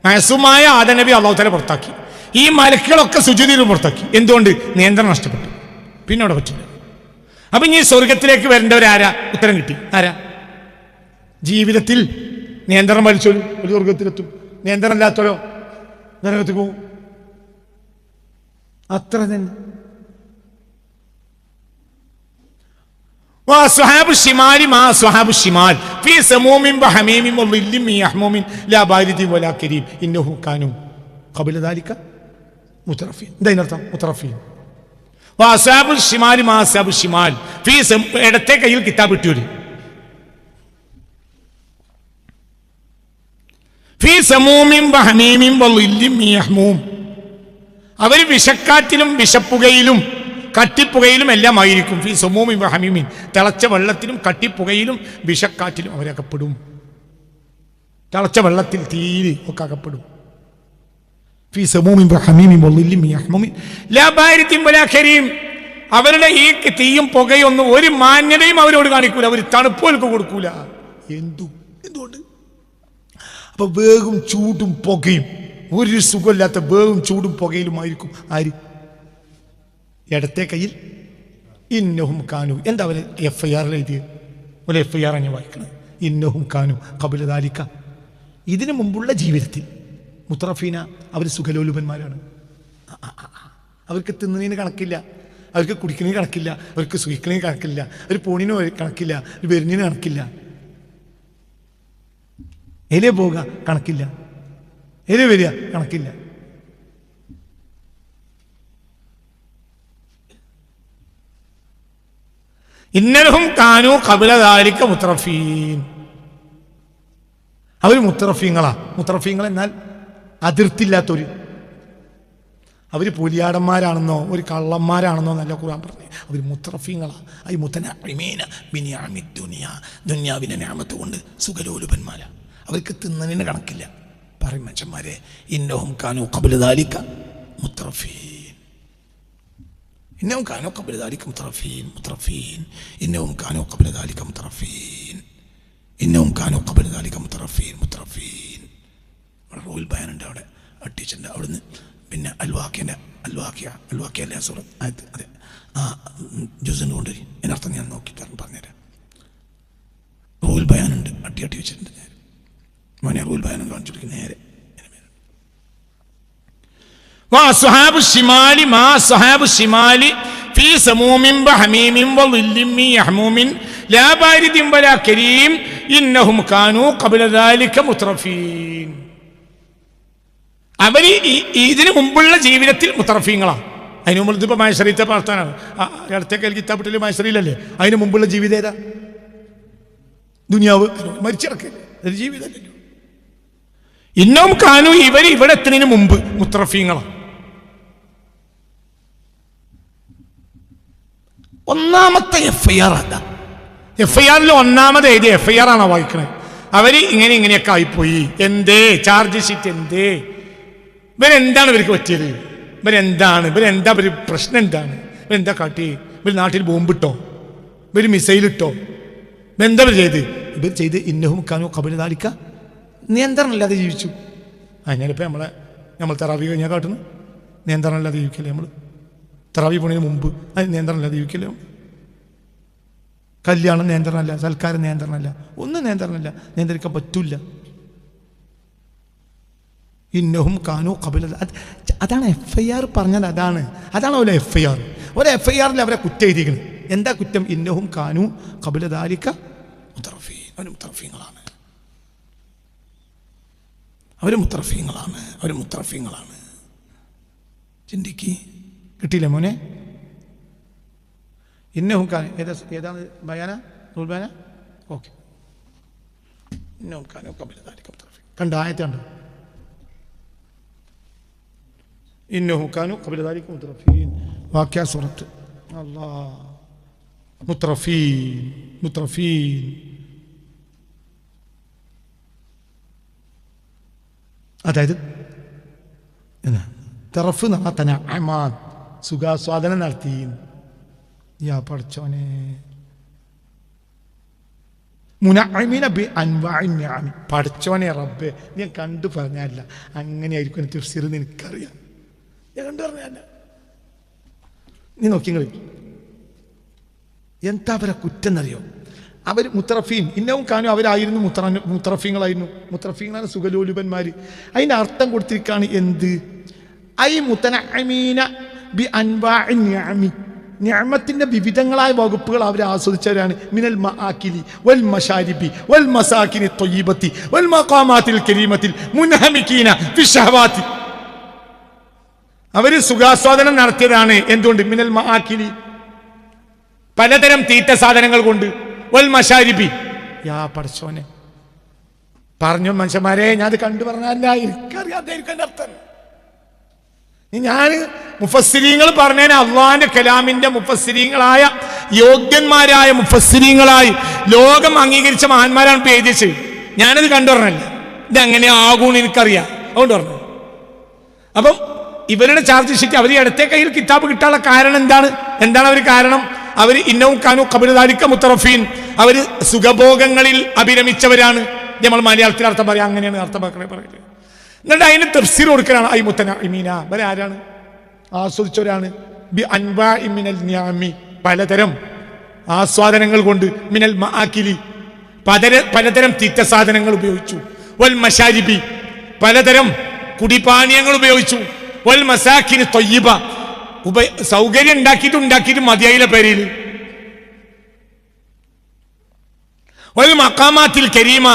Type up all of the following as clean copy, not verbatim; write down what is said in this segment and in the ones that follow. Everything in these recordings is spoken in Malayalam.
മഅസൂമായ ആദം നബി അല്ലാഹു തആല പുറത്താക്കി. ഈ മലക്കുകളൊക്കെ സുജൂദിൽ പുറത്താക്കി. എന്തുകൊണ്ട്? നിയന്ത്രണം നഷ്ടപ്പെട്ടു. പിന്നെ അവിടെ പറ്റില്ല. അപ്പൊ ഇനി സ്വർഗത്തിലേക്ക് വരേണ്ടവരാരാ? ഉത്തരം കിട്ടി. ആരാ? ജീവിതത്തിൽ നിയന്ത്രണം വലിച്ചോളൂ ഒരു സ്വർഗത്തിലെത്തും, നിയന്ത്രണം ഇല്ലാത്തവരോ നരകത്തിൽ പോകും. അത്ര തന്നെ. وأصحاب الشمال ما أصحاب الشمال في سموم وحميم وظل من يحموم لا بارد ولا كريم إنهم كانوا قبل ذلك مترفين. ده نرتم مترفين. وأصحاب الشمال ما أصحاب الشمال في ഇടത്തെ കയ്യിൽ കിതാബ് ഇട്ടൂരി. في سموم وحميم وظل من يحموم. അവർ വിഷക്കാറ്റിലും വിഷപ്പുകയിലും കട്ടിപ്പുകയിലും എല്ലാം ആയിരിക്കും. ഫീ സമൂമിൻ വഹമീമിൻ. തിളച്ച വെള്ളത്തിലും കട്ടിപ്പുകയിലും വിഷക്കാറ്റിലും അവരകപ്പെടും. തിളച്ച വെള്ളത്തിൽ തീയിൽ ഒക്കെ അകപ്പെടും. ഫീ സമൂമിൻ വഹമീമിൻ വളില്ലിൻ മിൻ യഹ്മൂമിൻ ലാ ബാരിദിൻ വലാ കരീം. അവരുടെ ഈ തീയും പുകയൊന്നും ഒരു മാന്യതയും അവരോട് കാണിക്കൂല. അവർ തണുപ്പുകൾക്ക് കൊടുക്കൂല. എന്തുകൊണ്ട്? അപ്പൊ വേഗം ചൂടും പുകയും, ഒരു സുഖമില്ലാത്ത വേഗം ചൂടും പുകയിലുമായിരിക്കും ആര്? ഇടത്തെ കയ്യിൽ ഇന്നഹും കാനു. എന്താ അവർ FIR എഴുതിയത്? ഒരു FIR ഞാൻ വായിക്കണം. ഇന്നഹും കാനു ഖബല ദാലിക. ഇതിനു മുമ്പുള്ള ജീവിതത്തിൽ മുത്തറഫീന അവർ സുഖലോലുപന്മാരാണ്. അവർക്ക് തിന്നതിന് കണക്കില്ല, അവർക്ക് കുടിക്കുന്നതിന് കണക്കില്ല, അവർക്ക് സുഖിക്കുന്നതിന് കണക്കില്ല, ഒരു പോണിന് കണക്കില്ല, ഒരു വരുന്നതിന് കണക്കില്ല, എലേ പോവുക കണക്കില്ല, എലേ വരിക കണക്കില്ല. ഇന്നലഹും കാനു ഖബല ദാലിക മുത്തറഫീൻ. അവർ മുത്തറഫീങ്ങളാ. മുത്തറഫീങ്ങൾ എന്നാൽ അതിർത്തില്ലാത്തൊരു. അവർ പുലിയാടന്മാരാണെന്നോ ഒരു കള്ളന്മാരാണെന്നോ നല്ല ഖുർആൻ പറഞ്ഞു. അവർ മുത്തറഫീങ്ങളാ. ഐ മുതനഇമീന ബിനിഅമി ദുനിയ. ദുനിയാവിന്റെ നിഅമത്ത് കൊണ്ട് സുഖലോലുപന്മാരാ. അവർക്ക് തിന്നതിന് കണക്കില്ല. പറയും മനുഷ്യന്മാരെ, ഇന്നഹും കാനു ഖബല ദാലിക മുത്തറഫീൻ. إنهم كانوا قبل ذلك مترفين إنهم كانوا قبل ذلك مترفين إنهم كانوا قبل ذلك مترفين റൂൽ ബയാനുണ്ട് അവിടെ അട്ടിച്ചിട്ടുണ്ട്. അവിടുന്ന് പിന്നെ അൽവാക്കിയ സൂറത്ത് ആയത് അതെ ആ ജുസിന് കൊണ്ടുവരും. അതിനർത്ഥം ഞാൻ നോക്കി പറഞ്ഞുതരാം. റൂൽ ബയാനുണ്ട് അട്ടി വെച്ചിട്ടുണ്ട്. നേരെ മോനെ റൂൽ ബയാനും കാണിച്ചു കൊടുക്കും. നേരെ وأصحاب الشمال ما أصحاب الشمال في سموم وحميم وظل من يحموم لا بارد ولا كريم إنهم كانوا قبل ذلك مترفين. അവർ ഇതിനു മുമ്പുള്ള ജീവിതത്തിൽ മുത്തറഫീങ്ങളാണ്. അതിന് മുമ്പ് ഇതിപ്പോൾ മഹ്ശറത്തെ പ്രാർത്ഥനയാണ്. അടുത്തേക്ക് കിതാബിട്ടിൽ മഹ്ശറിലല്ലേ. അതിന് മുമ്പുള്ള ജീവിതം ഏതാ? ദുനിയാവ് മരിച്ചിറക്കല്ലേ, അതൊരു ജീവിതമല്ലല്ലോ. ഇന്നവും കാനു ഇവർ ഇവിടെ എത്തുന്നതിന് മുമ്പ് മുത്തറഫീങ്ങളാണ്. ഒന്നാമത്തെ FIR അല്ല. FIRൽ ഒന്നാമത് എഴുതിയ FIR ആണോ വായിക്കണേ? അവർ ഇങ്ങനെയൊക്കെ ആയിപ്പോയി. എന്തേ ചാർജ് ഷീറ്റ്? എന്തേ ഇവരെന്താണ് ഇവർക്ക് പറ്റിയത്? ഇവരെന്താ ഒരു പ്രശ്നം? എന്താണ് ഇവരെന്താ കാട്ടി? ഇവർ നാട്ടിൽ ബോംബിട്ടോ? ഇവർ മിസൈലിട്ടോ? ഇവരെന്താ ഇവർ ചെയ്ത് ഇന്നഹും കാനു ഖബല ദാലിക നിയന്ത്രണമില്ലാതെ ജീവിച്ചു. ഞാനിപ്പോൾ നമ്മൾ തറാവി കഴിഞ്ഞാൽ കാട്ടുന്നു. നിയന്ത്രണമില്ലാതെ ജീവിക്കല്ലേ നമ്മൾ? തറാവി പോണതിന് മുമ്പ് അത് നിയന്ത്രണമില്ലാതെ ജീവിക്കല്ലേ? കല്യാണം നിയന്ത്രണമല്ല, സൽക്കാരം നിയന്ത്രണമല്ല, ഒന്നും നിയന്ത്രണമില്ല, നിയന്ത്രിക്കാൻ പറ്റില്ല. ഇന്നഹും കാനു ഖബല. അതാണ് FIR പറഞ്ഞത്. അതാണ് അവരെ FIR. ഒരു FIRൽ അവരെ കുറ്റം എഴുതിയിരിക്കുന്നത്. എന്താ കുറ്റം? ഇന്നഹും കാനു ഖബല ദാലിക മുത്തറഫീൻ. അവർ മുത്തറഫീങ്ങളാണ്. അവർ മുത്തറഫീങ്ങളാണ്. ചിന്തിക്ക്. കിട്ടിയില്ലേ മോനെ? ഇന്നഹും കാനു ഏതാണ് ബയാന? റൂൽ ബയാന. ഓക്കെ. ഇന്നഹും കാനു ഖബല ദാലിക മുത്തറഫീൻ. കണ്ട ആയത്ത് കണ്ടോ? ഇന്നഹും കാനു ഖബല ദാലിക മുത്തറഫീൻ. വാക്യ സൂറത്ത്. അല്ലാഹ് മുത്തറഫീൻ. അതായത് തറഫ് തനഅമാൻ സുഖാസ്വാദനം നടത്തി. യാ പഠിച്ചോനെ, മുനഅമിന ബി അൻവാഇ നിഅമി. പഠിച്ചോനെ റബ്ബേ, ഞാൻ കണ്ടു പറഞ്ഞല്ല, അങ്ങനെയായിരിക്കും തഫ്സീർ എന്ന് എനിക്കറിയാം. ഞാൻ കണ്ടു പറഞ്ഞല്ല. നീ നോക്കിങ്ങൾ എന്താ അവരെ കുറ്റം എന്നറിയോ? അവർ മുത്തറഫീൻ ഇന്നവും കാനും അവരായിരുന്നു മുത്തറഫീങ്ങളായിരുന്നു. മുത്തറഫീങ്ങളാണ് സുഖലോലുപന്മാർ. അതിൻ്റെ അർത്ഥം കൊടുത്തിരിക്കുകയാണ് എന്ത്? I മുതനഅമീന B അൻവാഇ നിഅമി. നിഅമത്തിന്റെ വിവിധങ്ങളായ വകുപ്പുകൾ അവർ ആസ്വദിച്ചവരാണ്. മിനൽ മആകിലി വൽ മശാരിബി വൽ മസാകിനി ത്വയ്യിബത്തി വൽ മഖാമാത്തിൽ കരീമത്തിൽ മുൻഹമികീന ഫി ശഹവാത്തി. അവർ സുഖാസ്വാദനം നടത്തിയതാണ്. എന്തുകൊണ്ട്? മിനൽ മആകിലി, പലതരം തീറ്റ സാധനങ്ങൾ കൊണ്ട്. വൽ മശാരിബി, യാ പടച്ചോനെ പറഞ്ഞു മനുഷ്യന്മാരെ, ഞാൻ അത് കണ്ടു പറഞ്ഞല്ല, എനിക്കറിയാതായിരിക്കും എൻ്റെ അർത്ഥം. ഞാൻ മുഫസ്സിരീങ്ങൾ പറഞ്ഞതിന് അള്ളാന്റെ കലാമിന്റെ മുഫസ്സിരീങ്ങളായ യോഗ്യന്മാരായ മുഫസ്സിരീങ്ങളായി ലോകം അംഗീകരിച്ച മഹാന്മാരാണ് ഇപ്പൊ എഴുതിയത്. ഞാനത് കണ്ടു പറഞ്ഞല്ല, ഇതെങ്ങനെ ആകൂന്ന് എനിക്കറിയാം, അതുകൊണ്ട് പറഞ്ഞു. അപ്പം ഇവരുടെ ചാർജ് ഷീറ്റ് അവർ അടുത്ത കയ്യിൽ കിതാബ് കിട്ടാനുള്ള കാരണം എന്താണ് അവർ കാരണം? അവർ ഇന്നവും കാനു ഖബറുദാലിക മുത്തറഫീൻ, അവർ സുഖഭോഗങ്ങളിൽ അഭിരമിച്ചവരാണ്. നമ്മൾ മലയാളത്തിൽ അർത്ഥം പറയാം, അങ്ങനെയാണ് അർത്ഥം പറയുന്നത്. എന്നിട്ട് അതിന് തഫ്സീർ കൊടുക്കലാണ്. ഐ മുതനഇമീന, ഇവരെ ആരാണ്? ആസ്വദിച്ചവരാണ്. ബി അൻവാഇ മിനൽ നിഅമി, പലതരം ആസ്വാദനങ്ങൾ കൊണ്ട്. മിനൽ മആകിലി, പലതരം തീറ്റ സാധനങ്ങൾ ഉപയോഗിച്ചു. വൽ മശാരിബി, പലതരം കുടിപാനീയങ്ങൾ ഉപയോഗിച്ചു. വൽ മസാകിനി ത്വയ്യിബ, സൗകര്യം ഉണ്ടാക്കിയിട്ട് മതിയായില്ല പേരിൽ. വൽ മഖാമാത്തിൽ കരീമ,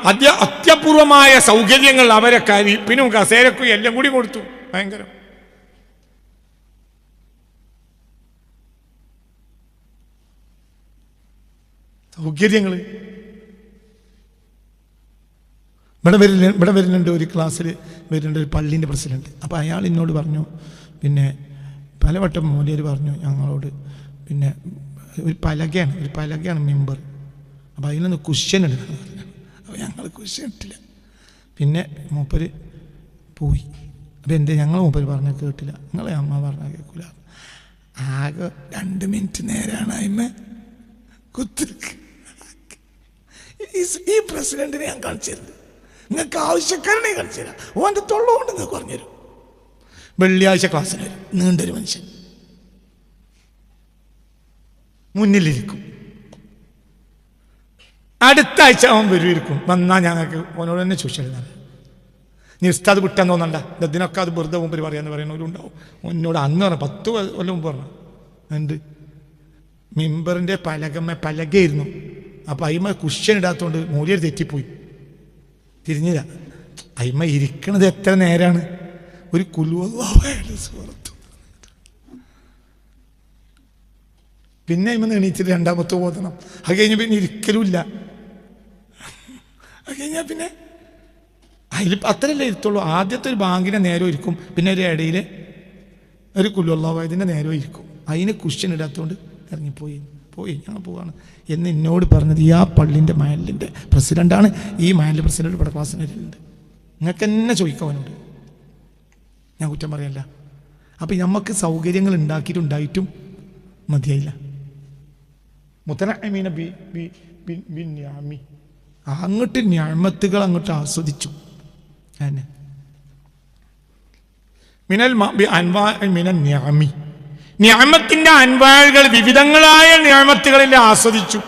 അത്യപൂർവമായ സൗകര്യങ്ങൾ അവരെ പിന്നെ കസേരക്കും എല്ലാം കൂടി കൊടുത്തു. ഭയങ്കരം. സൗകര്യങ്ങൾ ഇവിടെ വരുന്നുണ്ട്. ഒരു ക്ലാസ്സിൽ വരുന്നുണ്ട് ഒരു പള്ളീൻ്റെ പ്രസിഡന്റ്. അപ്പോൾ അയാൾ എന്നോട് പറഞ്ഞു, പിന്നെ പലവട്ടം മൗലവി പറഞ്ഞു ഞങ്ങളോട്, പിന്നെ ഒരു പലകയാണ് മെമ്പർ, അപ്പോൾ അതിലൊന്ന് കുഷ്യൻ ഇടണം പറഞ്ഞു. അപ്പോൾ ഞങ്ങൾ കുഷ്യൻ ഇട്ടില്ല. പിന്നെ മൂപ്പര് പോയി. അപ്പോൾ എൻ്റെ മൂപ്പര് പറഞ്ഞാൽ കേട്ടില്ല, നിങ്ങളെ അമ്മ പറഞ്ഞാൽ കേൾക്കില്ല. ആകെ 2 മിനിറ്റ് നേരാണ് അമ്മ കുത്തിരിക്ക്. ഈ പ്രസിഡന്റിനെ ഞാൻ കാണിച്ചിരുന്നു, നിങ്ങൾക്ക് ആവശ്യക്കാരനെ കാണിച്ചു തരാം, ഓൻ്റെ തൊള്ളുകൊണ്ട് നിങ്ങൾക്ക് പറഞ്ഞുതരും. വെള്ളിയാഴ്ച ക്ലാസ്സിന് വരും, നീണ്ടൊരു മനുഷ്യൻ മുന്നിലിരിക്കും. അടുത്ത ആഴ്ച അവൻ വരുമായിരിക്കും. വന്നാൽ ഞങ്ങൾക്ക് ഓനോട് തന്നെ ചോദിച്ചിരുന്നത്, നീ ഉസ്താദ് വിട്ടാൻ തോന്നണ്ട, ഇതിനൊക്കെ അത് വെറുതെ മുമ്പ് പറയാന്ന് പറയുന്നവരുണ്ടാവും. എന്നോട് അന്ന് പറഞ്ഞു, 10 കൊല്ലം മുമ്പ് പറഞ്ഞു. എന്ത്? മെമ്പറിൻ്റെ പലകയായിരുന്നു. അപ്പം അയിമ കുഷ്യൻ ഇടാത്തതുകൊണ്ട് മൂല്യം തെറ്റിപ്പോയി, തിരിഞ്ഞില്ല. അയിമ ഇരിക്കണത് എത്ര നേരാണ്? ഒരു സുഹൃത്തു. പിന്നെ അയിമ എണീച്ചിട്ട് 2ാമത്തെ ഓതണം. അത് കഴിഞ്ഞ് പിന്നെ ഇരിക്കലും ഇല്ല. അത് കഴിഞ്ഞാൽ പിന്നെ അതിൽ അത്രയല്ലേ ഇരുത്തുള്ളൂ. ആദ്യത്തെ ഒരു ബാങ്കിൻ്റെ നേരം ഇരിക്കും, പിന്നെ ഒരു ഇടയിൽ ഒരു കുല്ലുള്ളതിൻ്റെ നേരം ഇരിക്കും. അതിന് കുഷ്യൻ ഇടാത്തതുകൊണ്ട് ഇറങ്ങിപ്പോയി ഞങ്ങൾ പോവാണ് എന്ന് എന്നോട് പറഞ്ഞത് ഈ ആ പള്ളിൻ്റെ മഹലിൻ്റെ പ്രസിഡൻ്റാണ്. ഈ മഹലിൻ്റെ പ്രസിഡന്റ് ഇവിടെ ക്ലാസ്സിന് വരുന്നുണ്ട്. നിങ്ങൾക്ക് തന്നെ ചോദിക്കാം അവനോട്, ഞാൻ കുറ്റം പറയല്ല. അപ്പം നമുക്ക് സൗകര്യങ്ങൾ ഉണ്ടായിട്ടും മതിയായില്ല. മുതനഅമീന ബി നിഅമി, അങ്ങോട്ട് നിഅമത്തുകൾ അങ്ങോട്ട് ആസ്വദിച്ചു. മിനൽ അൻവാഇ മിനൻ നിഅമി, നിഅമത്തിന്റെ അൻവാഴുകൾ വിവിധങ്ങളായ നിഅമത്തുകളിൽ ആസ്വദിച്ചു.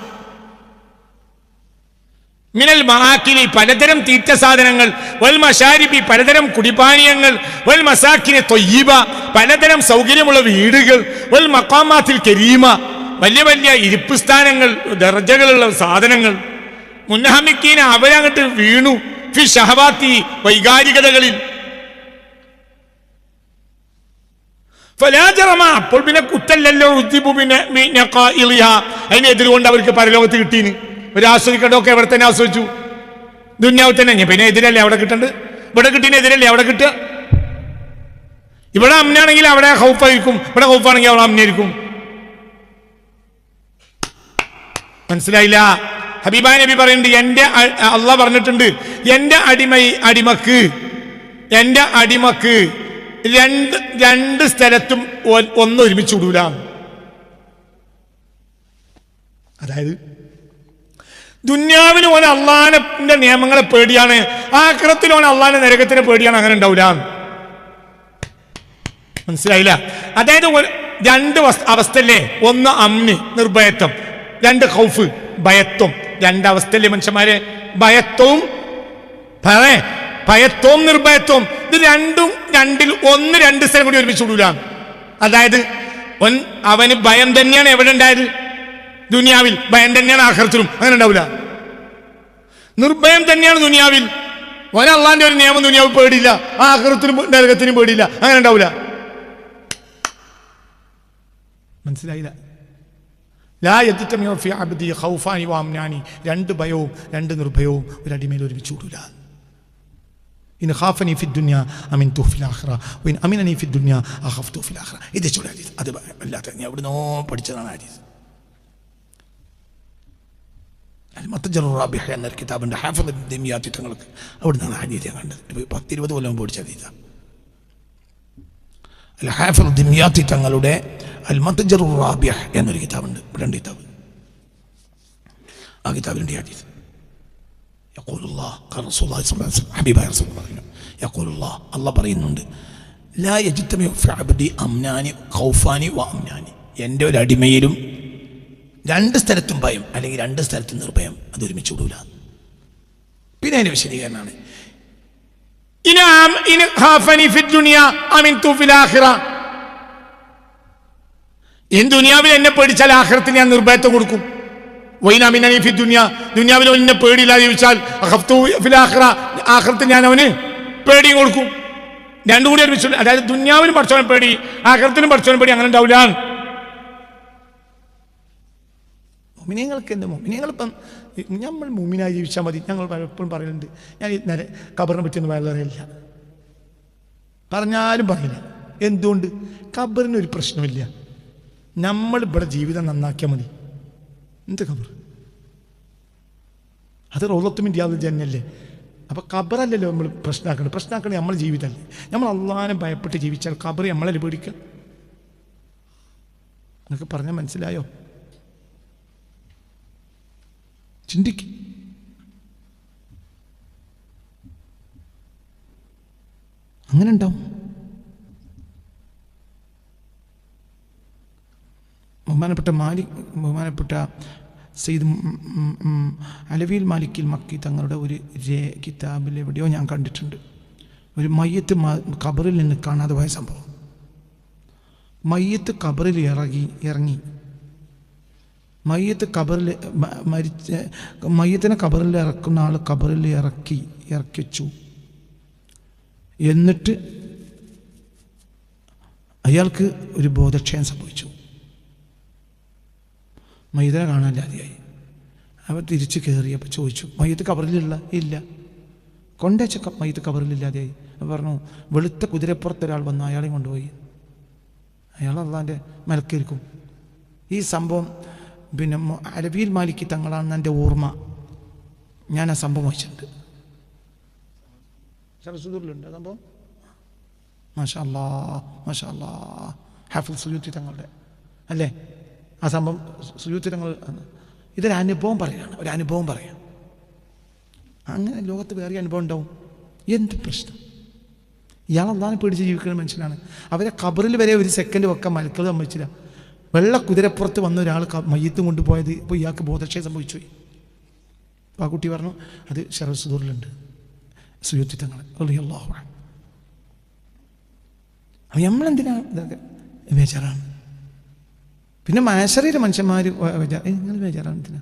മിനൽ മആകിലി, പലതരം തീറ്റ സാധനങ്ങൾ. വൽ മശാരിബി, പലതരം കുടിപാനീയങ്ങൾ. വൽ മസാകിനി ത്വയ്യിബ, പലതരം സൗകര്യമുള്ള വീടുകൾ. വൽ മഖാമാത്തിൽ കരീമ, വലിയ വലിയ ഇരിപ്പ് സ്ഥാനങ്ങൾ, ദർജകളുള്ള സാധനങ്ങൾ. മുൻഹമിക്കീന, അവരങ്ങോട്ട് വീണു. ഫി ശഹവാത്തി, വൈകാരികതകളിൽ. ഫലാജറമ, അപ്പോൾ പിന്നെ കുറ്റല്ലല്ലോ. അതിനെതിരുകൊണ്ട് അവർക്ക് പരലോകത്ത് കിട്ടീന്. ഒരു ആസ്വദിക്കേണ്ടതൊക്കെ എവിടെ തന്നെ ആസ്വദിച്ചു, ദുന്യാവിൽ തന്നെ. പിന്നെ എതിരല്ലേ അവിടെ കിട്ടണ്ട്, ഇവിടെ കിട്ടീന് എതിരല്ലേ അവിടെ കിട്ടുക. ഇവിടെ അമ്നാണെങ്കിൽ അവിടെ ഹൗഫായിരിക്കും, ഇവിടെ ഹൗഫാണെങ്കിൽ അവിടെ അമ്നായിരിക്കും. മനസ്സിലായില്ല? ഹബീബായ നബി പറയുന്നുണ്ട്, എൻ്റെ അള്ളാഹ് പറഞ്ഞിട്ടുണ്ട്, എൻ്റെ അടിമക്ക് രണ്ട് സ്ഥലത്തും ഒന്നും ഒരുമിച്ച് വിടൂല. അതായത് ദുന്യാവിൽ ഓൻ അള്ളാഹിന്റെ നിയമങ്ങളെ പേടിയാണ്, ആഖിറത്തിൽ ഓൻ അള്ളാഹിന്റെ നരകത്തിനെ പേടിയാണ്. അങ്ങനെ ഉണ്ടാവില്ല. മനസ്സിലായില്ല? അതായത് രണ്ട് അവസ്ഥയല്ലേ, ഒന്ന് അമ്ന് നിർഭയത്വം, രണ്ട് ഖൗഫ് ഭയത്വം. രണ്ടവസ്ഥയല്ലേ മനുഷ്യന്മാരെ, ഭയത്വവും ഭയത്വവും നിർഭയത്വവും. ഇത് രണ്ടിൽ ഒന്ന് രണ്ട് സ്ഥലം കൂടി ഒരുമിച്ച് വിടൂല. അതായത് അവന് ഭയം തന്നെയാണ് എവിടെ ഉണ്ടായത്, ദുനിയാവിൽ. ഭയം തന്നെയാണ് ആഖിറത്തിലും. അങ്ങനെ ഉണ്ടാവില്ല. നിർഭയം തന്നെയാണ് ദുനിയാവിൽ. ഓൻ അള്ളാന്റെ ഒരു നിയമം ദുനിയാവിൽ പേടിയില്ല, ആഖിറത്തിനും നരകത്തിനും പേടിയില്ല. അങ്ങനെ ഉണ്ടാവില്ല. മനസ്സിലായില്ല? ലാ യജ്തമിഉ ഫി അബ്ദി ഖൗഫാനി വഅംനാനി. രണ്ട് ഭയവും രണ്ട് നിർഭയവും ഒരു അടിമയിൽ ഒരുമിച്ച് കൂടൂല. ഇൻ ഖാഫനി ഫി ദുനിയ അമിൻതു ഫിൽ ആഖിറ വഇൻ അമിനനി ഫി ദുനിയ അഖഫ്തു ഫിൽ ആഖിറ. ഇത് ചൂട് ഹദീസ്. അത് അല്ലാത്ത ഞാൻ എവിടുന്നോ പഠിച്ചതാണ് ഹദീസ്. അൽ-മത്ജർ റാബിഹ എന്നൊരു കിതാബുണ്ട്, ഹാഫിദ് ദിമിയാത്തി തങ്ങൾക്ക്. അവിടുന്നാണ് ഹദീസ് ഞാൻ കണ്ടത്. 10-20 കൊല്ലം പഠിച്ച ഹദീസാണ്. അൽ-ഹാഫിദ് ദിമിയാത്തി തങ്ങളുടെ അൽ-മത്ജർ റാബിഹ എന്നൊരു കിതാബുണ്ട്. രണ്ട് കിതാബ്. ആ കിതാബിൻ്റെ ഹദീസ് യഖൂലുല്ലാഹ് ഖാല റസൂലുള്ളാഹി സ്വല്ലല്ലാഹു അലൈഹി വസല്ലം, ഹബീബായ റസൂലുള്ളാഹി പറഞ്ഞു, യഖൂലുല്ലാഹ്, അല്ലാഹ് പറയുന്നുണ്ട്, ലാ യജ്തമിഉ ഫി അബ്ദി അംനാനി ഖൗഫാനി വഅംനാനി. എൻ്റെ ഒരു അടിമയിലും രണ്ട് സ്ഥലത്തും ഭയം അല്ലെങ്കിൽ രണ്ട് സ്ഥലത്തും നിർഭയം, അത് ഒരുമിച്ച് വിടൂല. പിന്നെ അതിൻ്റെ വിശദീകരണമാണ് ദുനിയാവിൽ എന്നെ പേടിച്ചാൽ ആഖിറത്തിൽ ഞാൻ നിർഭയത്വം കൊടുക്കും. ദുനിയാവിൽ എന്നെ പേടിയില്ലാതെ ചോദിച്ചാൽ ആഖിറത്തിൽ ഞാൻ അവന് പേടിയും കൊടുക്കും. രണ്ടും കൂടി ഒരുമിച്ച്. അതായത് ദുനിയാവിനും പഠിച്ചവൻ പേടി, ആഖിറത്തിനും പഠിച്ചവൻ പേടി. അങ്ങനെ ഉണ്ടാവില്ല. മുഅ്മിനീങ്ങൾക്ക് എന്ത്, മുഅ്മിനീങ്ങളിപ്പം നമ്മൾ മുഅ്മിനായി ജീവിച്ചാൽ മതി. ഞങ്ങൾ എപ്പോഴും പറയുന്നുണ്ട്, ഞാൻ ഈ ഖബറിനെ പറ്റിയൊന്നും വളരെയില്ല, പറഞ്ഞാലും പറയില്ല. എന്തുകൊണ്ട്? ഖബറിനൊരു പ്രശ്നമില്ല. നമ്മൾ ഇവിടെ ജീവിതം നന്നാക്കിയാൽ മതി. എന്ത് ഖബർ? അത് റൗളത്തും മിൻ റിയാദിൽ ജന്നല്ലേ. അപ്പോൾ ഖബറല്ലല്ലോ നമ്മൾ പ്രശ്നമാക്കണത് നമ്മൾ ജീവിതമല്ലേ. നമ്മൾ അള്ളാഹിനെ ഭയപ്പെട്ട് ജീവിച്ചാൽ ഖബർ നമ്മളല്ലേ പേടിക്കുക? നിങ്ങൾക്ക് പറഞ്ഞാൽ മനസ്സിലായോ? ചിന്തിക്ക്. അങ്ങനെ ഉണ്ടാവും. ബഹുമാനപ്പെട്ട സയ്യിദ് അലവിൽ മാലിക്കിൽ മക്കി തങ്ങളുടെ ഒരു കിതാബിൽ എവിടെയോ ഞാൻ കണ്ടിട്ടുണ്ട്, ഒരു മയ്യത്ത് ഖബറിൽ നിന്ന് കാണാതെ പോയ സംഭവം. മയ്യത്ത് ഖബറിൽ ഇറങ്ങി മയ്യത്തിനെ ഖബറിൽ ഇറക്കുന്ന ആൾ ഖബറിൽ ഇറക്കി വെച്ചു. എന്നിട്ട് അയാൾക്ക് ഒരു ബോധക്ഷയം സംഭവിച്ചു. മയ്യത്തിനെ കാണാനില്ലാതെയായി. അവർ തിരിച്ച് കയറിയപ്പോൾ ചോദിച്ചു, മയ്യത്ത് ഖബറിലുള്ള? ഇല്ല. കൊണ്ടേച്ച മയ്യത്ത് ഖബറിലില്ലാതെയായി. പറഞ്ഞു, വെളുത്ത കുതിരപ്പുറത്ത് ഒരാൾ വന്നു അയാളെയും കൊണ്ടുപോയി. അയാൾ അള്ളാൻ്റെ മലക്കിരിക്കും. ഈ സംഭവം പിന്നെ അലവിയിൽ മാലിക്കി തങ്ങളാണെന്ന് എൻ്റെ ഓർമ്മ. ഞാൻ ആ സംഭവം വായിച്ചിട്ടുണ്ട്. സരസ്വതൂരിലുണ്ട് ആ സംഭവം. മാഷാ അല്ലാഹ് ഹാഫിദ് സുയൂത്തി തങ്ങളുടെ അല്ലേ ആ സംഭവം. സുയൂത്തി തങ്ങൾ ഇതൊരു അനുഭവം പറയുകയാണ്, ഒരു അനുഭവം പറയാം. അങ്ങനെ ലോകത്ത് വേറെ അനുഭവം ഉണ്ടാവും. എന്ത് പ്രശ്നം? ഇയാൾ അള്ളാഹിനെ പേടിച്ച് ജീവിക്കുന്ന മനുഷ്യനാണ്. അവരെ ഖബറിൽ വരെ ഒരു സെക്കൻഡ് വെക്കാൻ മലക്കൾ സമ്മതിച്ചില്ല. വെള്ള കുതിരപ്പുറത്ത് വന്ന ഒരാൾ മയ്യത്തും കൊണ്ടുപോയത്. ഇപ്പോൾ ഇയാൾക്ക് ബോധക്ഷയം സംഭവിച്ചു പോയി. അപ്പോൾ ആ കുട്ടി പറഞ്ഞു, അത് ശരസ്വതൂറിലുണ്ട് സുയൂത്തി തങ്ങൾ റളിയല്ലാഹു അൻഹു. അപ്പോൾ നമ്മളെന്തിനാ ഇതൊക്കെ ബേജാറാണ്? പിന്നെ മാശറിയിലെ മനുഷ്യന്മാർ നിങ്ങൾ ബേജാറാണ് എന്തിനാ?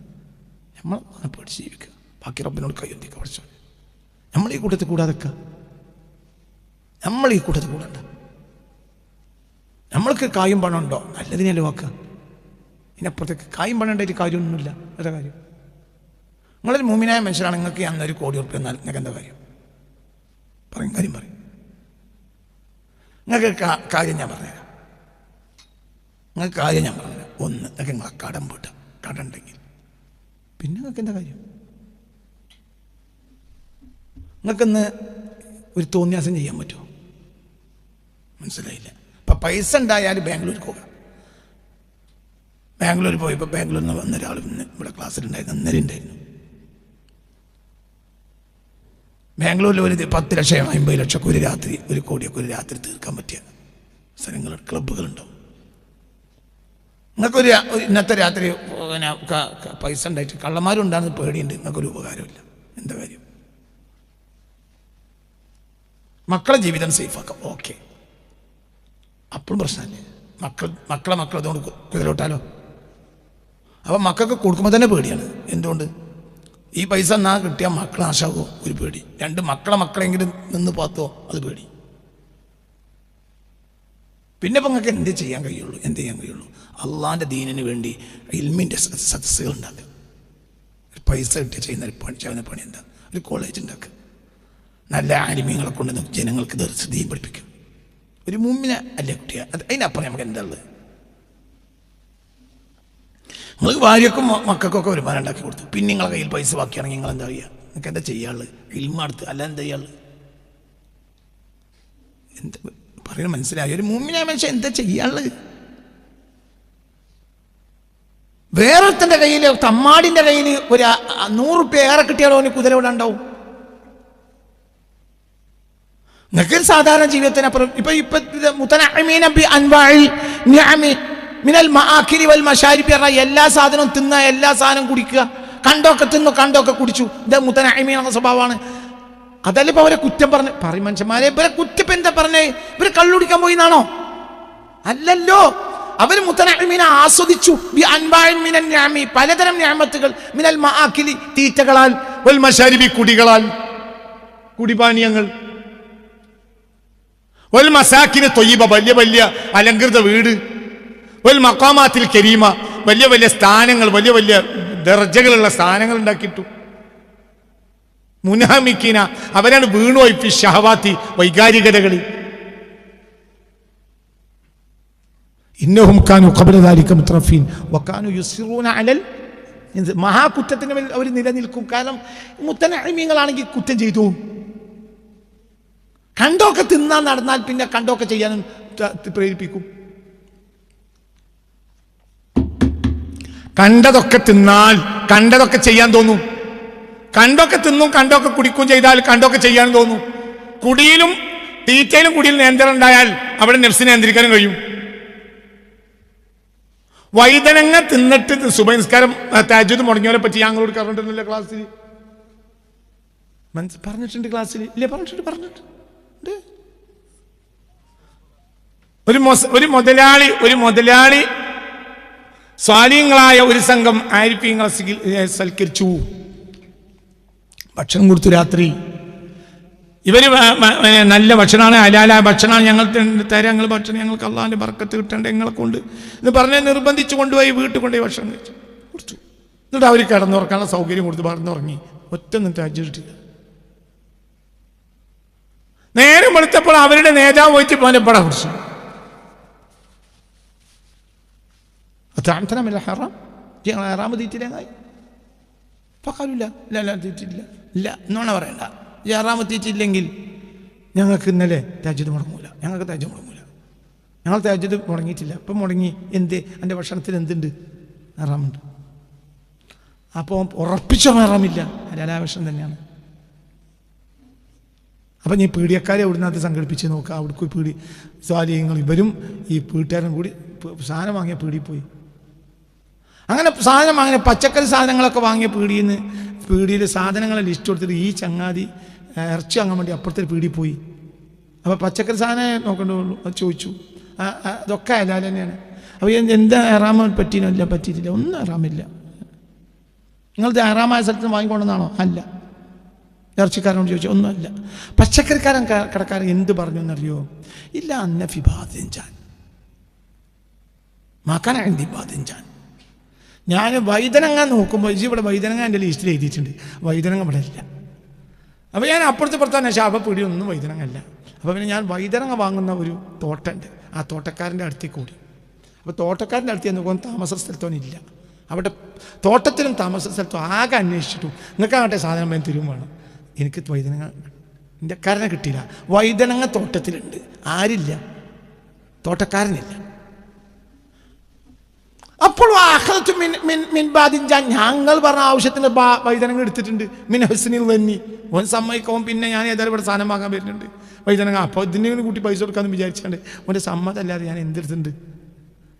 നമ്മൾ പേടിച്ച് ജീവിക്കുക, ബാക്കി റബ്ബിനോട് കയ്യൊന്തിക്കുക. പഠിച്ചോ, നമ്മൾ ഈ കൂട്ടത്തിൽ കൂടാതെക്കുക, നമ്മൾ ഈ കൂട്ടത്തിൽ കൂടണ്ട. നമ്മൾക്ക് കായും പണം ഉണ്ടോ? നല്ലതിനല്ലേ വാക്കുക. ഇതിനപ്പുറത്തേക്ക് കായും പണം ഉണ്ടായിട്ട് കാര്യമൊന്നുമില്ല. എന്താ കാര്യം? നിങ്ങളൊരു മുഅ്മിനായ മനുഷ്യരാണ്, നിങ്ങൾക്ക് അന്നൊരു കോടി ഉറുപ്പിക എന്നാൽ നിങ്ങൾക്ക് എന്താ കാര്യം? പറയും, കാര്യം പറയും. നിങ്ങൾക്ക് കാര്യം ഞാൻ പറഞ്ഞുതരാം. നിങ്ങൾക്ക് കാര്യം ഞാൻ പറഞ്ഞുതരാം. ഒന്ന്, നിങ്ങൾക്ക് നിങ്ങളെ കടം വീട്ടാം. കടം ഉണ്ടെങ്കിൽ പിന്നെ നിങ്ങൾക്ക് എന്താ കാര്യം? നിങ്ങൾക്കിന്ന് ഒരു തോന്നിയാസം ചെയ്യാൻ പറ്റുമോ? മനസ്സിലായില്ല. ഇപ്പം പൈസ ഉണ്ടായാൽ ബാംഗ്ലൂർക്ക് പോകാം. ബാംഗ്ലൂർ പോയപ്പോൾ ബാംഗ്ലൂരിൽ നിന്ന് വന്ന ഒരാൾ ഇന്ന് ഇവിടെ ക്ലാസ്സിലുണ്ടായിരുന്നു, അന്നേരം ഉണ്ടായിരുന്നു. ബാംഗ്ലൂരിൽ ഒരു 10 ലക്ഷം 50 ലക്ഷം ഒരു രാത്രി, 1 കോടിയൊക്കെ ഒരു രാത്രി തീർക്കാൻ പറ്റിയ സ്ഥലങ്ങൾ, ക്ലബ്ബുകളുണ്ടാവും. നിങ്ങൾക്കൊരു ഇന്നത്തെ രാത്രി പിന്നെ പൈസ ഉണ്ടായിട്ട് കള്ളന്മാരും ഉണ്ടാകുന്ന പേടിയുണ്ട്, നിങ്ങൾക്കൊരു ഉപകാരമില്ല. എന്താ കാര്യം? മക്കളെ ജീവിതം സേഫാക്കാം, ഓക്കെ, അപ്പോഴും പ്രശ്നമല്ലേ. മക്കളെ അതുകൊണ്ട് കുതിരോട്ടാലോ. അപ്പം മക്കൾക്ക് കൊടുക്കുമ്പോൾ തന്നെ പേടിയാണ്. എന്തുകൊണ്ട്? ഈ പൈസ എന്നാ കിട്ടിയാൽ മക്കളെ നാശാകുമോ, ഒരു പേടി. 2 മക്കളെങ്കിലും നിന്ന് പാത്തോ, അത് പേടി. പിന്നെ ഇപ്പം നിങ്ങൾക്ക് എന്ത് ചെയ്യാൻ കഴിയുള്ളൂ? അള്ളാൻ്റെ ദീനിന് വേണ്ടി ഇൽമിൻ്റെ സദസ്സുകൾ ഉണ്ടാക്കുക. ഒരു പൈസ കിട്ടിയ ചെയ്യുന്ന പണി എന്താ? ഒരു കോളേജ് ഉണ്ടാക്കുക, നല്ല ആലിമീങ്ങളെ കൊണ്ട് ജനങ്ങൾക്ക് ദീൻ പഠിപ്പിക്കും. ഒരു മുമ്മിനെ അല്ലേ കുട്ടിയെ, അതിനപ്പുറം നമുക്ക് എന്താ ഉള്ളത്? നിങ്ങൾ ഭാര്യക്കും മക്കൾക്കൊക്കെ വരുമാനം ഉണ്ടാക്കി കൊടുത്തു, പിന്നെ നിങ്ങളെ കയ്യിൽ പൈസ ബാക്കിയാണെങ്കിൽ നിങ്ങൾ എന്താ ചെയ്യുക? നിങ്ങൾക്ക് എന്താ ചെയ്യാനുള്ളത്? ഇൽമടുത്ത് അല്ല എന്താ ചെയ്യാനുള്ളത്? എന്താ പറയുന്നത് മനസ്സിലായി? ഒരു മുമ്മിനായ മനുഷ്യൻ എന്താ ചെയ്യാനുള്ളത്? വേറൊരുത്തൻ്റെ കയ്യിൽ, തമ്മാടിൻ്റെ കയ്യിൽ ഒരു 100 റുപ്യ ഏറെ കിട്ടിയാലോ അവന് കുതിര ഇവിടെ ഉണ്ടാവും. നിങ്ങൾക്ക് സാധാരണ ജീവിതത്തിനപ്പുറം എല്ലാ സാധനവും തിന്ന, എല്ലാ സാധനവും കുടിക്കുക, കണ്ടൊക്കെ തിന്നു കണ്ടൊക്കെ കുടിച്ചു. ഇത് മുത്തനഅമീൻ എന്ന സ്വഭാവമാണ്. അതല്ല ഇപ്പൊ അവരെ കുറ്റം പറയും മനുഷ്യന്മാരെ. ഇവരെ കുറ്റം എന്താ പറഞ്ഞേ? ഇവര് കള്ളുടിക്കാൻ പോയി എന്നാണോ? അല്ലല്ലോ. അവർ മുത്തനഅമീനെ ആസ്വദിച്ചു. പലതരം നിഅമത്തുകൾ, മിനൽ മആകിലി തീറ്റകളാൽ, വൽ മശാരിബി കുടികളാൽ, കുടിപാനീയങ്ങൾ, വൽ മസാകിന ത്വയ്യിബ വലിയ വലിയ അലങ്കൃത വീട്, വൽ മഖാമാത്തിൽ കരീമ വലിയ വലിയ സ്ഥാനങ്ങൾ, വലിയ വലിയ ദർജകളുള്ള സ്ഥാനങ്ങൾ ഉണ്ടാക്കിയിട്ടു. മുനാമിക്കീന അവരാണ് വീണുപോയി ഫി ഷഹവാത്തി വൈകാരികതകളിൽ. ഇന്നഹും കാനു ഖബ്ല ദാലിക മുത്രഫീൻ വകാനു യുസിറൂന അലൽ മഹാകുറ്റത്തിന് മേൽ അവർ നിലനിൽക്കും. കാരണം മുത്തനഅമീങ്ങളാണെങ്കിൽ കുറ്റം ചെയ്തു. കണ്ടൊക്കെ തിന്നാൻ നടന്നാൽ പിന്നെ കണ്ടൊക്കെ ചെയ്യാനും പ്രേരിപ്പിക്കും. കണ്ടതൊക്കെ തിന്നാൽ കണ്ടതൊക്കെ ചെയ്യാൻ തോന്നും. കണ്ടൊക്കെ തിന്നും കണ്ടൊക്കെ കുടിക്കും ചെയ്താൽ കണ്ടൊക്കെ ചെയ്യാൻ തോന്നും. കുടിയിലും തീറ്റയിലും കുടിയിൽ നിയന്ത്രണം ഉണ്ടായാൽ അവിടെ നഫ്സിനെ നിയന്ത്രിക്കാനും കഴിയും. വൈതനങ്ങ തിന്നിട്ട് സുബഹി നിസ്കാരം തഹജ്ജുദ് മുടങ്ങിയവരെ പറ്റി ഞങ്ങളോട് പറഞ്ഞിട്ടുണ്ടല്ലോ ക്ലാസ്സിൽ. പറഞ്ഞിട്ടുണ്ട് ക്ലാസ്സിൽ ഇല്ലേ? പറഞ്ഞിട്ടുണ്ട്. ഒരു മുതലാളി സ്വാലിഹ്യങ്ങളായ ഒരു സംഘം ആരിഫീങ്ങളെ സൽക്കരിച്ചു, ഭക്ഷണം കൊടുത്തു. രാത്രി ഇവർ നല്ല ഭക്ഷണമാണ്, ഹലാലായ ഭക്ഷണമാണ്, ഞങ്ങൾ തരാം, ഞങ്ങൾ ഭക്ഷണം, ഞങ്ങൾക്ക് അള്ളാഹിൻ്റെ ബർക്കത്ത് കിട്ടേണ്ട ഞങ്ങളെ കൊണ്ട് എന്ന് പറഞ്ഞ് നിർബന്ധിച്ച് കൊണ്ടുപോയി വീട്ടിൽ കൊണ്ടുപോയി ഭക്ഷണം കഴിച്ചു കൊടുത്തു. എന്നിട്ട് അവർ കിടന്നുറക്കാനുള്ള സൗകര്യം കൊടുത്ത് പറഞ്ഞുറങ്ങി. ഒറ്റൊന്നും തഹജ്ജുദില്ല. നേരം വെളുത്തപ്പോൾ അവരുടെ നേതാവ് പോയിട്ട് പല കുറിച്ചു ഹറാമ് തീറ്റില്ലെങ്കിൽ പക്കാലില്ല. ഇല്ല തീറ്റില്ല, ഇല്ല എന്നാണ് പറയണ്ട. ഈ ഹറാമ് തീറ്റില്ലെങ്കിൽ ഞങ്ങൾക്ക് ഇന്നലെ തഹജ്ജുദ് മുടങ്ങൂല, ഞങ്ങൾ തഹജ്ജുദ് മുടങ്ങിയിട്ടില്ല, ഇപ്പം മുടങ്ങി. എന്ത്? എൻ്റെ ഭക്ഷണത്തിൽ എന്തുണ്ട്? ഹറാമുണ്ട്. അപ്പോൾ ഉറപ്പിച്ചോ ഹറാമില്ല, ഹലാലായ ഭക്ഷണം തന്നെയാണ്. അപ്പം നീ പീഡിയക്കാരെ എവിടുന്നത് സംഘടിപ്പിച്ച് നോക്കുക. അവിടേക്ക് പീടി സ്വാലിഹ്യങ്ങൾ ഇവരും ഈ വീട്ടുകാരും കൂടി സാധനം വാങ്ങിയ പീടിയിൽ പോയി. അങ്ങനെ സാധനം വാങ്ങിയ പച്ചക്കറി സാധനങ്ങളൊക്കെ വാങ്ങിയ പീടിയിൽ സാധനങ്ങളെ ലിസ്റ്റ് കൊടുത്തിട്ട് ഈ ചങ്ങാതി ഇറച്ചി വാങ്ങാൻ വേണ്ടി അപ്പുറത്തെ പീടിയിൽ പോയി. അപ്പോൾ പച്ചക്കറി സാധനം നോക്കേണ്ടതുള്ളൂ. അത് ചോദിച്ചു. അതൊക്കെ ഹലാൽ തന്നെയാണ്. അപ്പോൾ എന്താ ഹറാമ പറ്റിയോ? ഇല്ല, പറ്റിയിട്ടില്ല, ഒന്നും ഹറാമില്ല. നിങ്ങളത് ഹറാമായ സ്ഥലത്ത് വാങ്ങിക്കൊണ്ടെന്നാണോ? അല്ല. ഇറച്ചിക്കാരനോട് ചോദിച്ചു, ഒന്നുമല്ല. പച്ചക്കറിക്കാരൻ കടക്കാരൻ എന്ത് പറഞ്ഞു എന്നറിയോ? ഇല്ല അന്ന ഫിബാദിൻജാൻ മാക്കാനാൻ. ഞാൻ വൈതനങ്ങ നോക്കുമ്പോൾ ഇവിടെ വൈതനങ്ങ എൻ്റെ ലിസ്റ്റിൽ എഴുതിയിട്ടുണ്ട്, വൈതനങ്ങ ഇവിടെ ഇല്ല. അപ്പോൾ ഞാൻ അപ്പുറത്ത് പുറത്താണ് ശാപപ്പീടി ഒന്നും വൈതനങ്ങ അല്ല. അപ്പോൾ പിന്നെ ഞാൻ വൈതനങ്ങ വാങ്ങുന്ന ഒരു തോട്ടമുണ്ട്, ആ തോട്ടക്കാരൻ്റെ അടുത്തേക്ക് കൂടി. അപ്പോൾ തോട്ടക്കാരൻ്റെ അടുത്ത് നോക്കുമ്പോൾ താമസ സ്ഥലത്തോനില്ല. അവിടെ തോട്ടത്തിലും താമസ സ്ഥലത്തും ആകെ അന്വേഷിച്ചിട്ടു. നിങ്ങൾക്കാകട്ടെ സാധനം വേണം തരും വേണം. എനിക്ക് വൈതനങ്ങ എൻ്റെ കാരനെ കിട്ടിയില്ല. വൈതനങ്ങ തോട്ടത്തിലുണ്ട്, ആരില്ല, തോട്ടക്കാരനില്ല. അപ്പോൾ ഞങ്ങൾ പറഞ്ഞ ആവശ്യത്തിന് വൈതനങ്ങൾ എടുത്തിട്ടുണ്ട്. മിൻ ഹുസ്നിൽ വന്നി ഓൻ സമ്മതിക്കും. പിന്നെ ഞാൻ ഏതായാലും ഇവിടെ സാധനം വാങ്ങാൻ വരുന്നുണ്ട് വൈതനങ്ങ. അപ്പോൾ ഇതിന് കൂട്ടി പൈസ കൊടുക്കാമെന്ന് വിചാരിച്ചാണ്ട് ഓൻ്റെ സമ്മതമല്ലാതെ ഞാൻ എന്തെടുത്തിട്ടുണ്ട്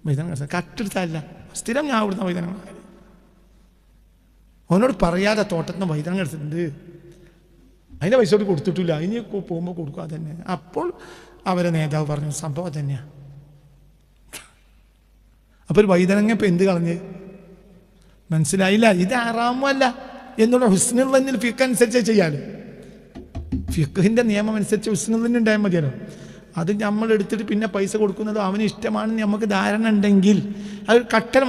വൈതനങ്ങ കട്ടെടുത്തല്ല. സ്ഥിരം ഞാൻ അവിടുന്ന് വൈതനങ്ങ ഓനോട് പറയാതെ തോട്ടത്തിൽ നിന്ന് വൈതനങ്ങ എടുത്തിട്ടുണ്ട്. അതിൻ്റെ പൈസ കൊണ്ട് കൊടുത്തിട്ടില്ല. ഇനി പോകുമ്പോൾ കൊടുക്കുക തന്നെ. അപ്പോൾ അവരെ നേതാവ് പറഞ്ഞു സംഭവം തന്നെയാണ്. അപ്പോൾ ഒരു വൈതനങ്ങ ഇപ്പം എന്ത് കളഞ്ഞ് മനസ്സിലായില്ല. ഇത് ഹറാമല്ല എന്നുള്ള ഹുസ്നുൽ വന്നിൽ ഫിഖ് അനുസരിച്ച് ചെയ്യാലോ. ഫിഖിൻ്റെ നിയമം അനുസരിച്ച് ഹുസ്നുൽ വന്ന് ഉണ്ടായാൽ മതിയല്ലോ. അത് നമ്മൾ എടുത്തിട്ട് പിന്നെ പൈസ കൊടുക്കുന്നത് അവന് ഇഷ്ടമാണെന്ന് നമുക്ക് ധാരണ ഉണ്ടെങ്കിൽ അത് കട്ടൽ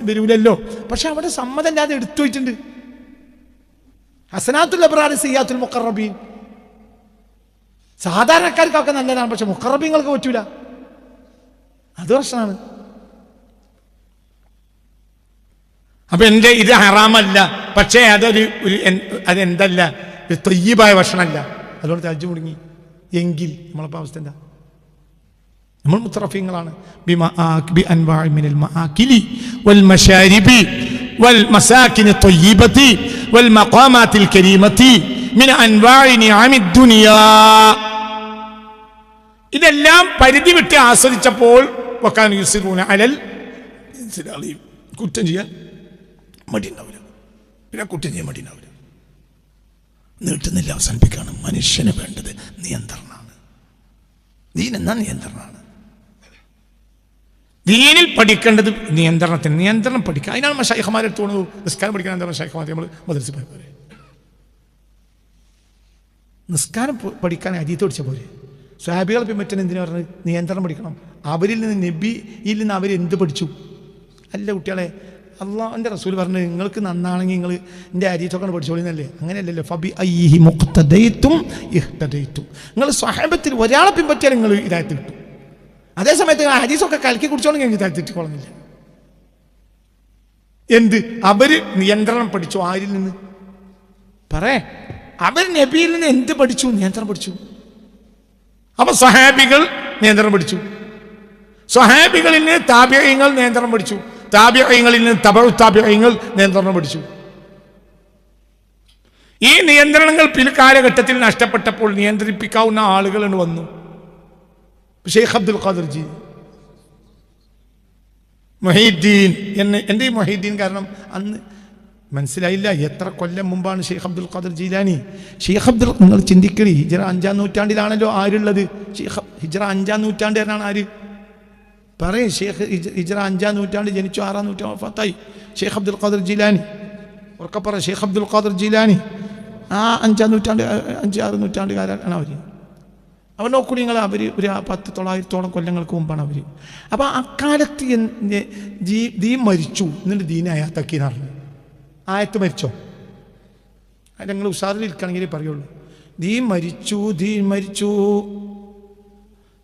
വരൂലല്ലോ. പക്ഷെ അവിടെ സമ്മതമല്ലാതെ എടുത്തു വെച്ചിട്ടുണ്ട്. ഹസനാത്തുൽ അബ്റാർ സിയ്യാത്തുൽ മുഖറബീൻ സാധാരണക്കാർക്കൊക്കെ നല്ലതാണ്. പക്ഷെ മുഖറബീങ്ങൾക്ക് പറ്റൂല. അത് പ്രശ്നമാണ്. അപ്പൊ എൻ്റെ ഇത് ഹറാമല്ല, പക്ഷേ അതെന്തല്ല തൊയ്യബായ ഭക്ഷണമല്ല. അതുകൊണ്ട് തജ്ജ് മുടങ്ങി എങ്കിൽ നമ്മളപ്പോൾ അവസ്ഥ എന്താ? നമ്മൾ മുത്തറഫീങ്ങളാണ്. മിനൽ മആകിലി വൽ മശാരിബി വൽ മസാകിനി ത്വയ്യിബതി വൽ മഖാമാതിൽ കരീമതി മിൻ അൻവാഇ നിഅമിദ് ദുനിയാ. ഇതെല്ലാം പരിധി വിട്ട് ആസ്വദിച്ചപ്പോൾ വകാന യുസിറൂന അലൽ ഇൻസിലാലി കുറ്റം ചെയ്യാൻ മടി ഉണ്ടാവില്ല. പിന്നെ കുറ്റം ചെയ്യാൻ മടി ഉണ്ടാവില്ല. നീട്ടുന്നില്ല, അവസാനിപ്പിക്കുകയാണ്. മനുഷ്യന് വേണ്ടത് നിയന്ത്രണമാണ്. ദീനെന്നാ നിയന്ത്രണമാണ്. ദീനിൽ പഠിക്കേണ്ടത് നിയന്ത്രണത്തിന്. നിയന്ത്രണം പഠിക്കുക. അതിനാണ് മശായിഖ്മാരെ തോന്നുന്നത്. നിസ്കാരം പഠിക്കാൻ എന്താ മശായിഖ്മാർ നമ്മൾ മദ്രസയിൽ പോയ പോലെ നിസ്കാരം പഠിക്കാൻ ഹദീസ് പഠിച്ച പോലെ. സ്വഹാബികളെ പിൻപറ്റാൻ എന്തിനാ പറഞ്ഞത്? നിയന്ത്രണം പഠിക്കണം. അവരിൽ നിന്ന് നബിയിൽ നിന്ന് അവരെന്ത് പഠിച്ചു? അല്ല കുട്ടികളെ, അള്ളാഹുവിൻ്റെ റസൂൽ പറഞ്ഞു നിങ്ങൾക്ക് നന്നാണെങ്കിൽ നിങ്ങൾ എൻ്റെ ഹദീസൊക്കെ പഠിച്ചോളിന്നല്ലേ? അങ്ങനെയല്ലല്ലോ. ഫബി അയ്യിഹി മുഖ്തദൈതും ഇഹ്തദൈതും. നിങ്ങൾ സ്വഹാബത്തിൽ ഒരാളെ പിൻപറ്റിയാൽ നിങ്ങൾ ഹിദായത്ത് കിട്ടും. അതേസമയത്ത് ഹദീസൊക്കെ കലക്കി കുടിച്ചോണെങ്കിൽ എനിക്ക് ഹിദായത്ത് കിട്ടിക്കൊള്ളുന്നില്ല. എന്ത്? അവർ നിയന്ത്രണം പഠിച്ചു. ആരിൽ നിന്ന്? അവർ നബിയിൽ നിന്ന് എന്ത് പഠിച്ചു? നിയന്ത്രണം പഠിച്ചു. അപ്പൊ സ്വഹാബികൾ നിയന്ത്രണം പഠിച്ചു. സ്വഹാബികളിൽ നിന്ന് താബിഈങ്ങൾ നിയന്ത്രണം പഠിച്ചു. താബിഈങ്ങളിൽ നിന്ന് തബഉ താബിഈങ്ങൾ നിയന്ത്രണം പഠിച്ചു. ഈ നിയന്ത്രണങ്ങൾ പിൽക്കാലഘട്ടത്തിൽ നഷ്ടപ്പെട്ടപ്പോൾ നിയന്ത്രിപ്പിക്കാവുന്ന ആളുകൾ വന്നു. ഷെയ്ഖ് അബ്ദുൽ ഖാദിർ ജി മുഹീദ്ദീൻ എൻ്റെ ഈ മുഹീദ്ദീൻ കാരണം അന്ന് മനസ്സിലായില്ല എത്ര കൊല്ലം മുമ്പാണ് ഷെയ്ഖ് അബ്ദുൽ ഖാദിർ ജീലാനി. ഷെയ്ഖ് അബ്ദുൽ, നിങ്ങൾ ചിന്തിക്കണി, ഹിജ്റ 5-ാം നൂറ്റാണ്ടിലാണല്ലോ ആരുള്ളത്? ഹിജ്റ 5-ാം നൂറ്റാണ്ടുകാരനാണ് ആര്? പറയും. ഷെയ്ഖ് ഹിജ്റ 5-ാം നൂറ്റാണ്ട് ജനിച്ചു, 6-ാം നൂറ്റാണ്ട് വഫാത്തായി. ഷെയ്ഖ് അബ്ദുൽ ഖാദിർ ജീലാനി. ഉറക്കപ്പറ, ഷെയ്ഖ് അബ്ദുൽ ഖാദിർ ജീലാനി ആ 5-ാം നൂറ്റാണ്ട് 5-6 നൂറ്റാണ്ടുകാരാണ് അവർ. അവർ നോക്കൂ നിങ്ങൾ, അവർ ഒരു 1000-900 കൊല്ലങ്ങൾക്ക് മുമ്പാണ് അവർ. അപ്പോൾ അക്കാലത്ത് ദീൻ മരിച്ചു, എന്നിട്ട് ദീൻ ആയാത്താക്കിയെന്ന് പറഞ്ഞു. ആയത്ത് മരിച്ചോ? അത് നിങ്ങൾ ഉഷാറിലിരിക്കുകയാണെങ്കിലേ പറയുള്ളൂ. ദീൻ മരിച്ചു, ദീൻ മരിച്ചു.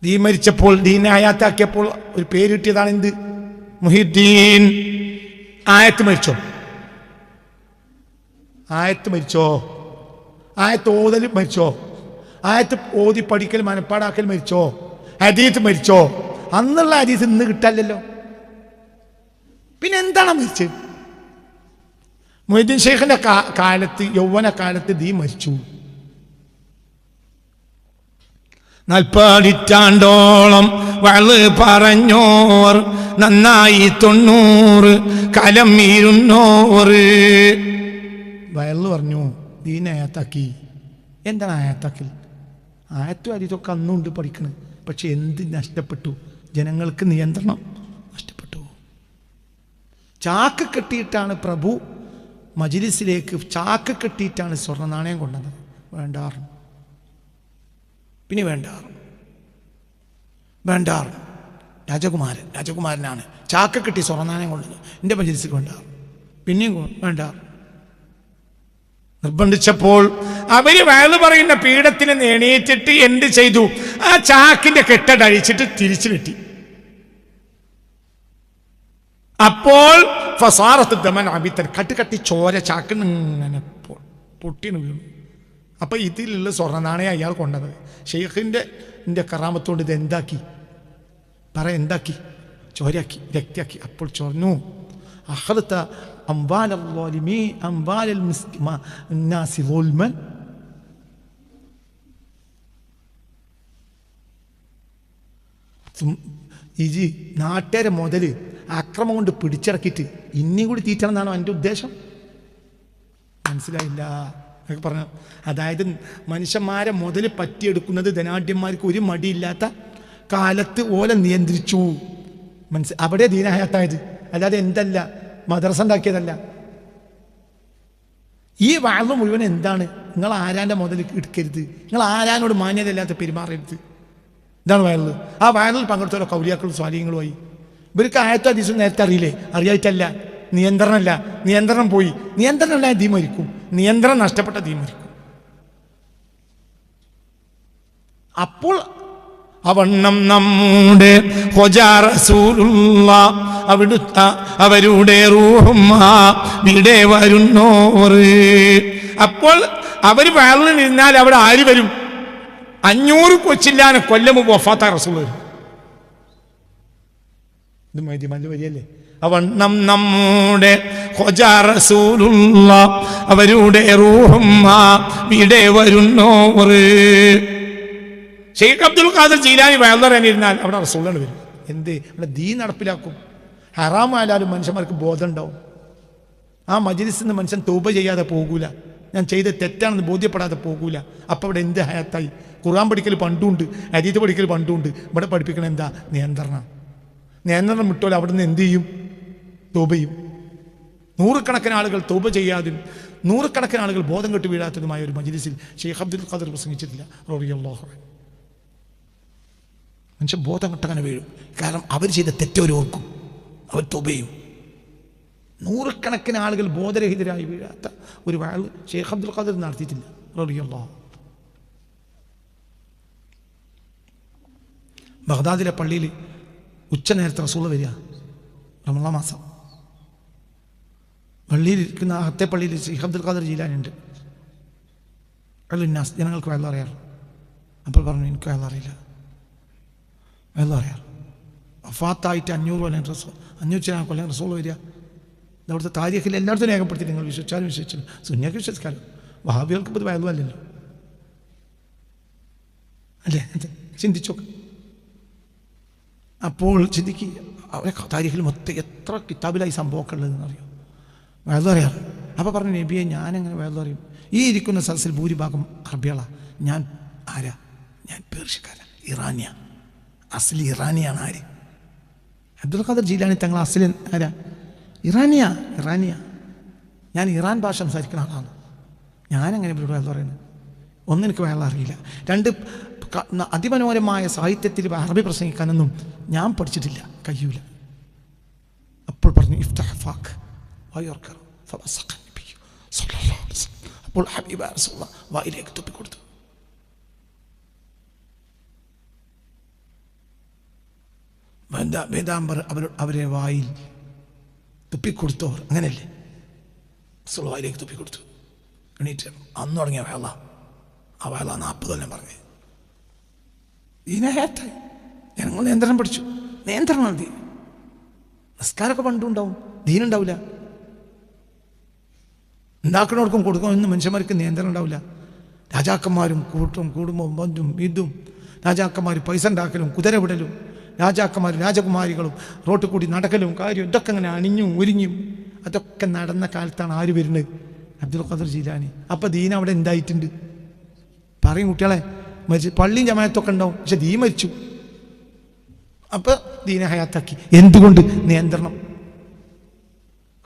ദീൻ മരിച്ചപ്പോൾ ദീൻ ആയാത്താക്കിയപ്പോൾ ഒരു പേര് കിട്ടിയതാണ് എന്ത്? മുഹീദ്ദീൻ. ആയത്ത് മരിച്ചോ? ആയത്ത് മരിച്ചോ? ആയത്ത് ഓതൽ മരിച്ചോ? ആയത്ത് ഓതി പഠിക്കൽ മനപ്പാടാക്കൽ മരിച്ചോ? ഹദീസ് മരിച്ചോ? അന്നുള്ള ഹദീസ് ഇന്ന് കിട്ടാല്ലല്ലോ. പിന്നെ എന്താണ് മരിച്ചത്? മൊയ്തീൻ ഷെയ്ഖിന്റെ കാലത്ത്, യൗവന കാലത്ത് ദീൻ മരിച്ചു. 40 വള് പറഞ്ഞോർ നന്നായി 90 കാലം ഇരുന്നോറ്. വയല് പറഞ്ഞു, ദീൻ ആയത്താക്കി. എന്താണ് ആയത്താക്കൽ? ആയത്തും അരിതൊക്കെ അന്നുണ്ട് പഠിക്കണ്. പക്ഷെ എന്ത് നഷ്ടപ്പെട്ടു? ജനങ്ങൾക്ക് നിയന്ത്രണം നഷ്ടപ്പെട്ടു. ചാക്ക് കെട്ടിയിട്ടാണ് പ്രഭു മജ്ലിസിലേക്ക് ചാക്ക് കെട്ടിയിട്ടാണ് സ്വർണ്ണ നാണയം കൊണ്ടത്. വേണ്ടാറ്. പിന്നെ വേണ്ടാറ് രാജകുമാരനാണ് ചാക്ക് കെട്ടി സ്വർണ്ണ നാണയം കൊണ്ടത് എൻ്റെ മജ്ലിസിൽ വേണ്ടാറ്. പിന്നെയും വേണ്ടാറ്. നിർബന്ധിച്ചപ്പോൾ അവര് വയല് പറയുന്ന പീഠത്തിന് എണീറ്റിട്ട് എന്ത് ചെയ്തു? ആ ചാക്കിന്റെ കെട്ടഴിച്ചിട്ട് തിരിച്ചു കെട്ടി. അപ്പോൾ ഫസാറത്ത് ദമൻ അബിത്തൻ, കട്ടി ചോര ചാക്കിന് ഇങ്ങനെ പൊട്ടിന് വീണു. അപ്പൊ ഇതിലുള്ള സ്വർണ്ണ നാണയം അയാൾ കൊണ്ടത്. ഷെയ്ഖിന്റെ കറാമത്തോണ്ട് ഇത് എന്താക്കി? എന്താക്കി? ചോരയാക്കി, രക്തയാക്കി. അപ്പോൾ ചൊന്നു അഖദത അംവാലൽ ളാലിമീൻ അംവാലൽ നാസി ളുൽമൻ. ഇജി നാട്ടുകാരെ മുതൽ അക്രമം കൊണ്ട് പിടിച്ചിറക്കിയിട്ട് ഇനിയും കൂടി തീറ്റണം എന്നാണോ എൻ്റെ ഉദ്ദേശം? മനസ്സിലായില്ല എന്നൊക്കെ പറഞ്ഞു. അതായത് മനുഷ്യന്മാരെ മുതൽ പറ്റിയെടുക്കുന്നത് ധനാഢ്യന്മാർക്ക് ഒരു മടിയില്ലാത്ത കാലത്ത് ഓലെ നിയന്ത്രിച്ചു. അവിടെ ദീനഹയാത്തായത്, അല്ലാതെ എന്തല്ല മദ്രസ ഉണ്ടാക്കിയതല്ല. ഈ വാഴ്വ് മുഴുവൻ എന്താണ്? നിങ്ങൾ ആരാൻ്റെ മുതൽ എടുക്കരുത്, നിങ്ങൾ ആരാനോട് മാന്യതയില്ലാത്ത പെരുമാറരുത്. ഇതാണ് വയറിൽ. ആ വയറിൽ പങ്കെടുത്തവരോ കൗലിയാക്കളും സ്വാലിഹ്യങ്ങളുമായി. ഇവർക്ക് ആയത്തോ ഹദീസും നേരത്തെ അറിയില്ലേ? അറിയായിട്ടല്ല, നിയന്ത്രണമല്ല. നിയന്ത്രണം പോയി. നിയന്ത്രണമല്ല ദീ മരിക്കും. നിയന്ത്രണം നഷ്ടപ്പെട്ട ദീ മരിക്കും. അപ്പോൾ അവണ്ണം നമ്മുടെ അവരുടെ വിടെ വരുന്നോറ്. അപ്പോൾ അവർ വയറിൽ നിന്നാൽ അവിടെ ആര് വരും? 500 കൊച്ചില്ലാനെ കൊല്ലം വഫാത്ത റസൂൽ വരും. ഇത് മൈദിമാന്റെ വരിയല്ലേ? അവണ്ണം നമ്മുടെ അവരുടെ വിടെ വരുന്നോറ്. ഷെയ്ഖ് അബ്ദുൽ ഖാദർ ജീലാനി വയറിലിരുന്നാൽ അവിടെ റസൂലാണ് വരും. എന്ത്? അവിടെ ദീൻ നടപ്പിലാക്കും. ഹറാമായാലും മനുഷ്യന്മാർക്ക് ബോധം ഉണ്ടാവും. ആ മജ്ലിസിൽ നിന്ന് മനുഷ്യൻ തൗബ ചെയ്യാതെ പോകൂല, ഞാൻ ചെയ്ത് തെറ്റാണെന്ന് ബോധ്യപ്പെടാതെ പോകൂല. അപ്പം അവിടെ എന്ത് ഹയാത്തായി? ഖുർആൻ പഠിക്കൽ പണ്ടുണ്ട്, ഹദീസ് പഠിക്കൽ പണ്ടുണ്ട്. ഇവിടെ പഠിപ്പിക്കണ എന്താ? നിയന്ത്രണം. നിയന്ത്രണം വിട്ടോലെ അവിടെ നിന്ന് എന്ത് ചെയ്യും? തൗബ ചെയ്യും. നൂറുകണക്കിന് ആളുകൾ തൗബ ചെയ്യാതും നൂറുകണക്കിന് ആളുകൾ ബോധം കെട്ട് വീഴാത്തതുമായ ഒരു മജ്ലിസിൽ ഷെയ്ഖ് അബ്ദുൽ ഖാദർ പ്രസംഗിച്ചിട്ടില്ല റളിയല്ലാഹു അൻഹു. മനുഷ്യൻ ബോധം കെട്ടങ്ങനെ വീഴും. കാരണം അവർ ചെയ്ത തെറ്റവർ ഓർക്കും, അവർ തൗബ ചെയ്യും. നൂറുകണക്കിന് ആളുകൾ ബോധരഹിതരായി വീഴാത്ത ഒരു വാൾ ഷെയ്ഖ് അബ്ദുൽ ഖാദർ നടത്തിയിട്ടില്ല റളിയല്ലാഹു. ബഗ്ദാദിലെ പള്ളിയിൽ ഉച്ച നേരത്തെ റസൂൽ വരിക, റമളാൻ മാസം. പള്ളിയിൽ ഇരിക്കുന്ന അകത്തെ പള്ളിയിൽ ഷെയ്ഖ് അബ്ദുൽ ഖാദർ ജീലാനി ഉണ്ട്. അല്ലുന്നാസ്, ജനങ്ങൾക്ക് വെള്ളം അറിയാറ്. അപ്പോൾ പറഞ്ഞു, എനിക്ക് വെള്ളം അറിയില്ല, വെള്ളം അറിയാറ്. വഫാത്തായിട്ട് 500 കൊല്ലം 500 കൊല്ലം റസൂൽ വരിക. അവിടുത്തെ താരീഖിൽ എല്ലായിടത്തും രേഖപ്പെടുത്തി. നിങ്ങൾ വിശ്വസിച്ചാലും വിശ്വസിച്ചാലും സുന്നിയൊക്കെ വിശ്വസിക്കാലും വഹാബികൾക്ക് ഇത് വയലും അല്ലല്ലോ അല്ലേ? ചിന്തിച്ചോക്ക്. അപ്പോൾ ചിന്തിക്കുക, അവരെ താരീഖിൽ മൊത്തം എത്ര കിതാബിലായി സംഭവമൊക്കെ ഉള്ളതെന്ന് അറിയാം. വയലും അറിയാറ്. അപ്പോൾ പറഞ്ഞു, നബിയെ ഞാനെങ്ങനെ വയലും അറിയും? ഈ ഇരിക്കുന്ന സദസ്സിൽ ഭൂരിഭാഗം അറബികളാണ്. ഞാൻ ആരാ? ഞാൻ പേർഷ്യക്കാരൻ, ഇറാനിയ. അസ്ലി ഇറാനിയാണ്. ആര്? അബ്ദുൽ ഖാദർ ജീലാനി തങ്ങൾ അസ്ലി ആരാ? ഇറാനിയ. ഞാൻ ഇറാൻ ഭാഷ സംസാരിക്കുന്ന ആളാണ്. ഞാനെങ്ങനെ ഇവരോട് വേല പറയുന്നത്? ഒന്ന്, എനിക്ക് വേല അറിയില്ല. 2, അതിമനോഹരമായ സാഹിത്യത്തിൽ അറബി പ്രസംഗിക്കാനൊന്നും ഞാൻ പഠിച്ചിട്ടില്ല, കഴിയൂല. അപ്പോൾ പറഞ്ഞു, ഇഫ്തഹ് ഫാക്ക് വയർക്കർ ഫവസഖ നബി സല്ലല്ലാഹു അലൈഹി വസല്ലം. അപ്പോൾ ഹബീബ റസൂലുള്ളാഹി വായിലേക്ക് തുപ്പിക്കൊടുത്തു. വേദാംബർ അവരെ വായിൽ തുപ്പിക്കൊടുത്തവർ, അങ്ങനെയല്ലേ? റസൂൽ വായിലേക്ക് തുപ്പിക്കൊടുത്തു. എണീറ്റ് അന്ന് തുടങ്ങിയ വേള, ആ വേള 40 കൊല്ലം പറഞ്ഞു. ദീനഹയാത്തായി. ജനങ്ങൾ നിയന്ത്രണം പഠിച്ചു. നിയന്ത്രണം ദീൻ. നിസ്കാരമൊക്കെ പണ്ടുണ്ടാവും, ദീനുണ്ടാവില്ല. ഉണ്ടാക്കണവർക്കും കൊടുക്കും എന്ന് മനുഷ്യന്മാർക്ക് നിയന്ത്രണം ഉണ്ടാവില്ല. രാജാക്കന്മാരും കുടുംബവും ബന്ധും ഇതും, രാജാക്കന്മാർ പൈസ ഉണ്ടാക്കലും കുതിര വിടലും, രാജാക്കന്മാർ രാജകുമാരികളും റോട്ടിൽ കൂടി നടക്കലും കാര്യം ഇതൊക്കെ അങ്ങനെ അണിഞ്ഞും ഒരുങ്ങിയും അതൊക്കെ നടന്ന കാലത്താണ് ആര് വരുന്നത്? അബ്ദുൽ ഖാദർ ജീലാനി. അപ്പം ദീൻ അവിടെ എന്തായിട്ടുണ്ട്? പറയും കുട്ടികളെ, മരിച്ചു. പള്ളിയും ജമാഅത്തൊക്കെ ഉണ്ടാവും, പക്ഷെ ദീൻ മരിച്ചു. അപ്പം ദീനെ ഹയാത്താക്കി. എന്തുകൊണ്ട്? നിയന്ത്രണം.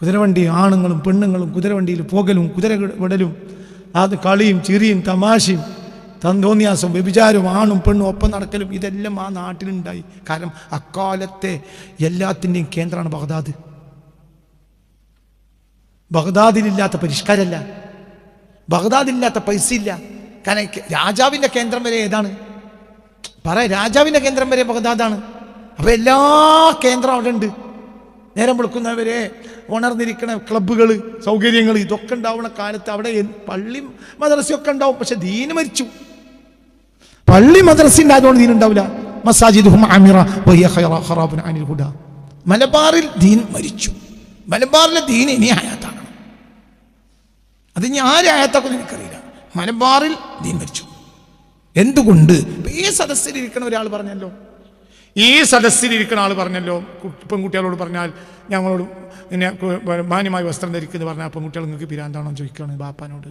കുതിരവണ്ടി, ആണുങ്ങളും പെണ്ണുങ്ങളും കുതിരവണ്ടിയിൽ പോകലും കുതിര വിടലും, അത് കളിയും ചിരിയും തമാശയും തന്തോന്യാസം വ്യഭിചാരവും ആണും പെണ്ണും ഒപ്പം നടക്കലും ഇതെല്ലാം ആ നാട്ടിലുണ്ടായി. കാരണം അക്കാലത്തെ എല്ലാത്തിൻ്റെയും കേന്ദ്രമാണ് ബഗ്ദാദ്. ബഗ്ദാദിലില്ലാത്ത പരിഷ്കാരമല്ല, ബഗ്ദാദില്ലാത്ത പൈസ ഇല്ല. കാരണം രാജാവിൻ്റെ കേന്ദ്രം വരെ ഏതാണ്? രാജാവിൻ്റെ കേന്ദ്രം വരെ ബഗ്ദാദാണ്. അപ്പോൾ എല്ലാ കേന്ദ്രം അവിടെ ഉണ്ട്. നേരം വിളിക്കുന്നവരെ ഉണർന്നിരിക്കുന്ന ക്ലബ്ബുകൾ, സൗകര്യങ്ങൾ, ഇതൊക്കെ ഉണ്ടാവുന്ന കാലത്ത് അവിടെ പള്ളി മദ്രസയൊക്കെ ഉണ്ടാവും, പക്ഷെ ദീന് മരിച്ചു. പള്ളി മദ്രസ ഉണ്ടായതുകൊണ്ട് ദീൻ ഉണ്ടാവില്ല. മസാജിദുഹും ആമിറ വഹിയ ഖറാബുൻ അനിൽ ഹുദ. മലബാറിൽ ദീൻ മരിച്ചു. മലബാറിലെ ദീൻ ഇനി ഹയാത്താക്കണം. അത് ഇനി ആര് ഹയാത്താക്കുമെന്ന് എനിക്കറിയില്ല. മലബാറിൽ ദീൻ മരിച്ചു. എന്തുകൊണ്ട്? ഈ സദസ്സിലിരിക്കണ ഒരാൾ പറഞ്ഞല്ലോ, ഈ സദസ്സിലിരിക്കുന്ന ആൾ പറഞ്ഞല്ലോ, പെൺകുട്ടികളോട് പറഞ്ഞാൽ ഞങ്ങളോട് പിന്നെ മാന്യമായി വസ്ത്രം ധരിക്കുന്നു പറഞ്ഞാൽ പെൺകുട്ടികൾ നിങ്ങൾക്ക് പിരാന്താണോ ചോദിക്കുകയാണ് ബാപ്പാനോട്.